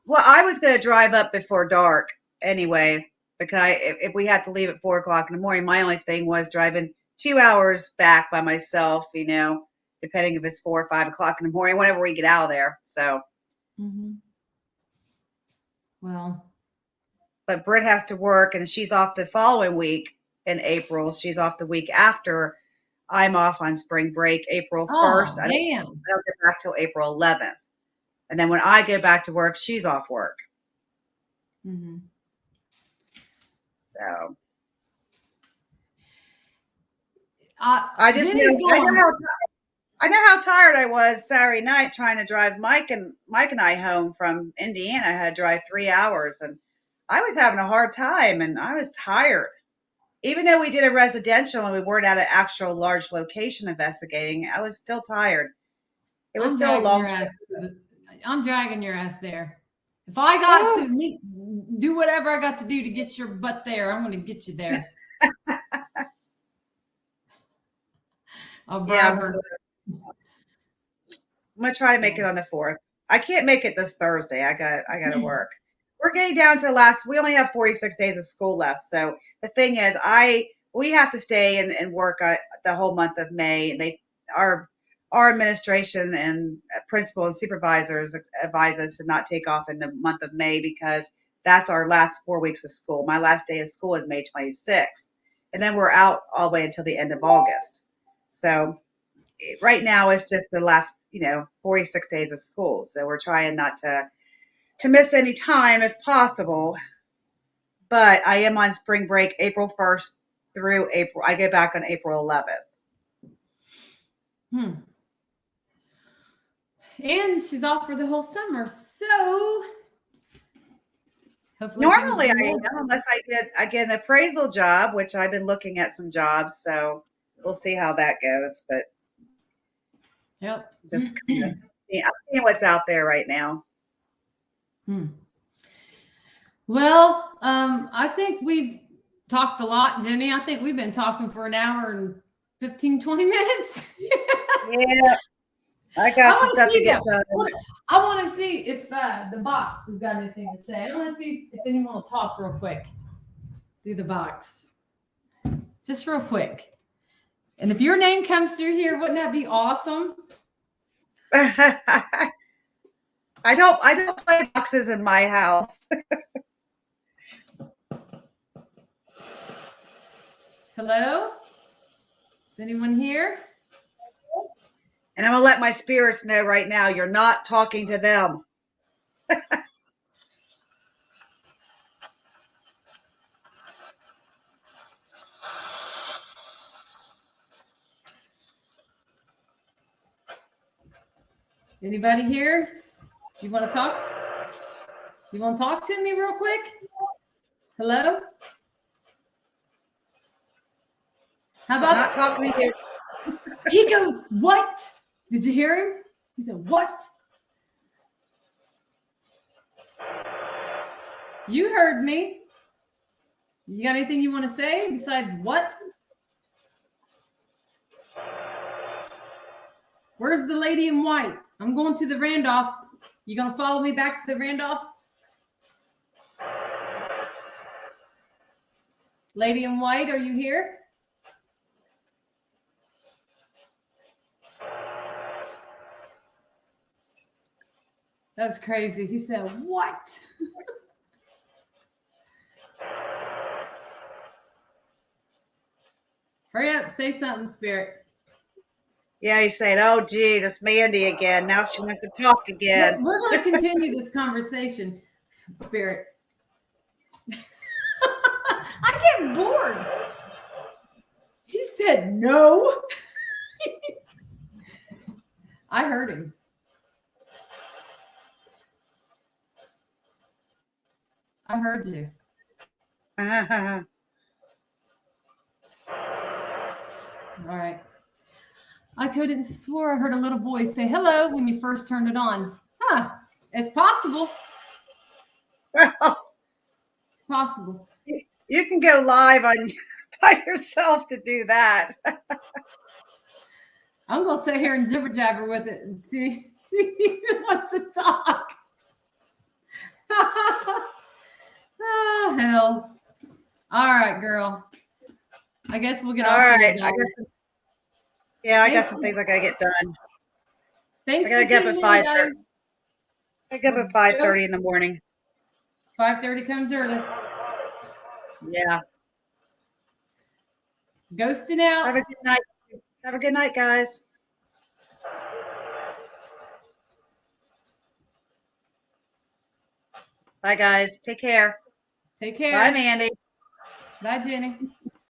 Well, I was going to drive up before dark anyway, because if we had to leave at 4 o'clock in the morning, my only thing was driving 2 hours back by myself, depending if it's 4 or 5 o'clock in the morning, whenever we get out of there. So, Well, but Britt has to work, and she's off the following week in April. She's off the week after I'm off on spring break, April 1st. I don't get back till April 11th. And then when I go back to work, she's off work. So I know how tired I was Saturday night trying to drive Mike and I home from Indiana. I had to drive 3 hours, and I was having a hard time, and I was tired. Even though we did a residential and we weren't at an actual large location investigating, I was still tired. It was still a long trip. I'm dragging your ass there. If I got to do whatever I got to do to get your butt there, I'm going to get you there. I'll bribe her. I'm going to try to make it on the 4th. I can't make it this Thursday. I got to work. We're getting down to we only have 46 days of school left. So the thing is, we have to stay and work the whole month of May. And our administration and principal and supervisors advise us to not take off in the month of May because that's our last 4 weeks of school. My last day of school is May 26th. And then we're out all the way until the end of August. So right now it's just the last, 46 days of school. So we're trying not to miss any time if possible. But I am on spring break April 1st through April. I go back on April 11th. And she's off for the whole summer. So hopefully normally I am, unless I get an appraisal job, which I've been looking at some jobs. So we'll see how that goes. But just kind of I'm seeing what's out there right now. Well, I think we've talked a lot, Jenny. I think we've been talking for an hour and 15, 20 minutes. Yeah. I got some stuff to get done. I want to see if the box has got anything to say. I want to see if anyone will talk real quick through the box. Just real quick. And if your name comes through here, wouldn't that be awesome? I don't play boxes in my house. Hello? Is anyone here? And I'm going to let my spirits know right now, you're not talking to them. Anybody here? You want to talk? You want to talk to me real quick? Hello? How about not talking to you? He goes, what? Did you hear him? He said, what? You heard me. You got anything you want to say besides what? Where's the lady in white? I'm going to the Randolph You gonna follow me back to the Randolph? Lady in white, are you here? That's crazy. He said, what? Hurry up, say something, Spirit. Yeah, he's saying, "Oh, gee, that's Mandy again. Now she wants to talk again." We're going to continue this conversation, Spirit. I get bored. He said no. I heard him. I heard you. All right. I couldn't swore I heard a little voice say hello when you first turned it on. Huh. It's possible. Well, It's possible. you can go live on by yourself to do that. I'm gonna sit here and jibber jabber with it and see who wants to talk. Oh hell! All right, girl. I guess we'll get All off right, here. I got some things I gotta get done. Thanks I gotta for get up tuning at in, guys. I get up at 5:30 in the morning. 5:30 comes early. Yeah. Ghosting out. Have a good night. Have a good night, guys. Bye, guys. Take care. Take care. Bye, Mandy. Bye, Jenny.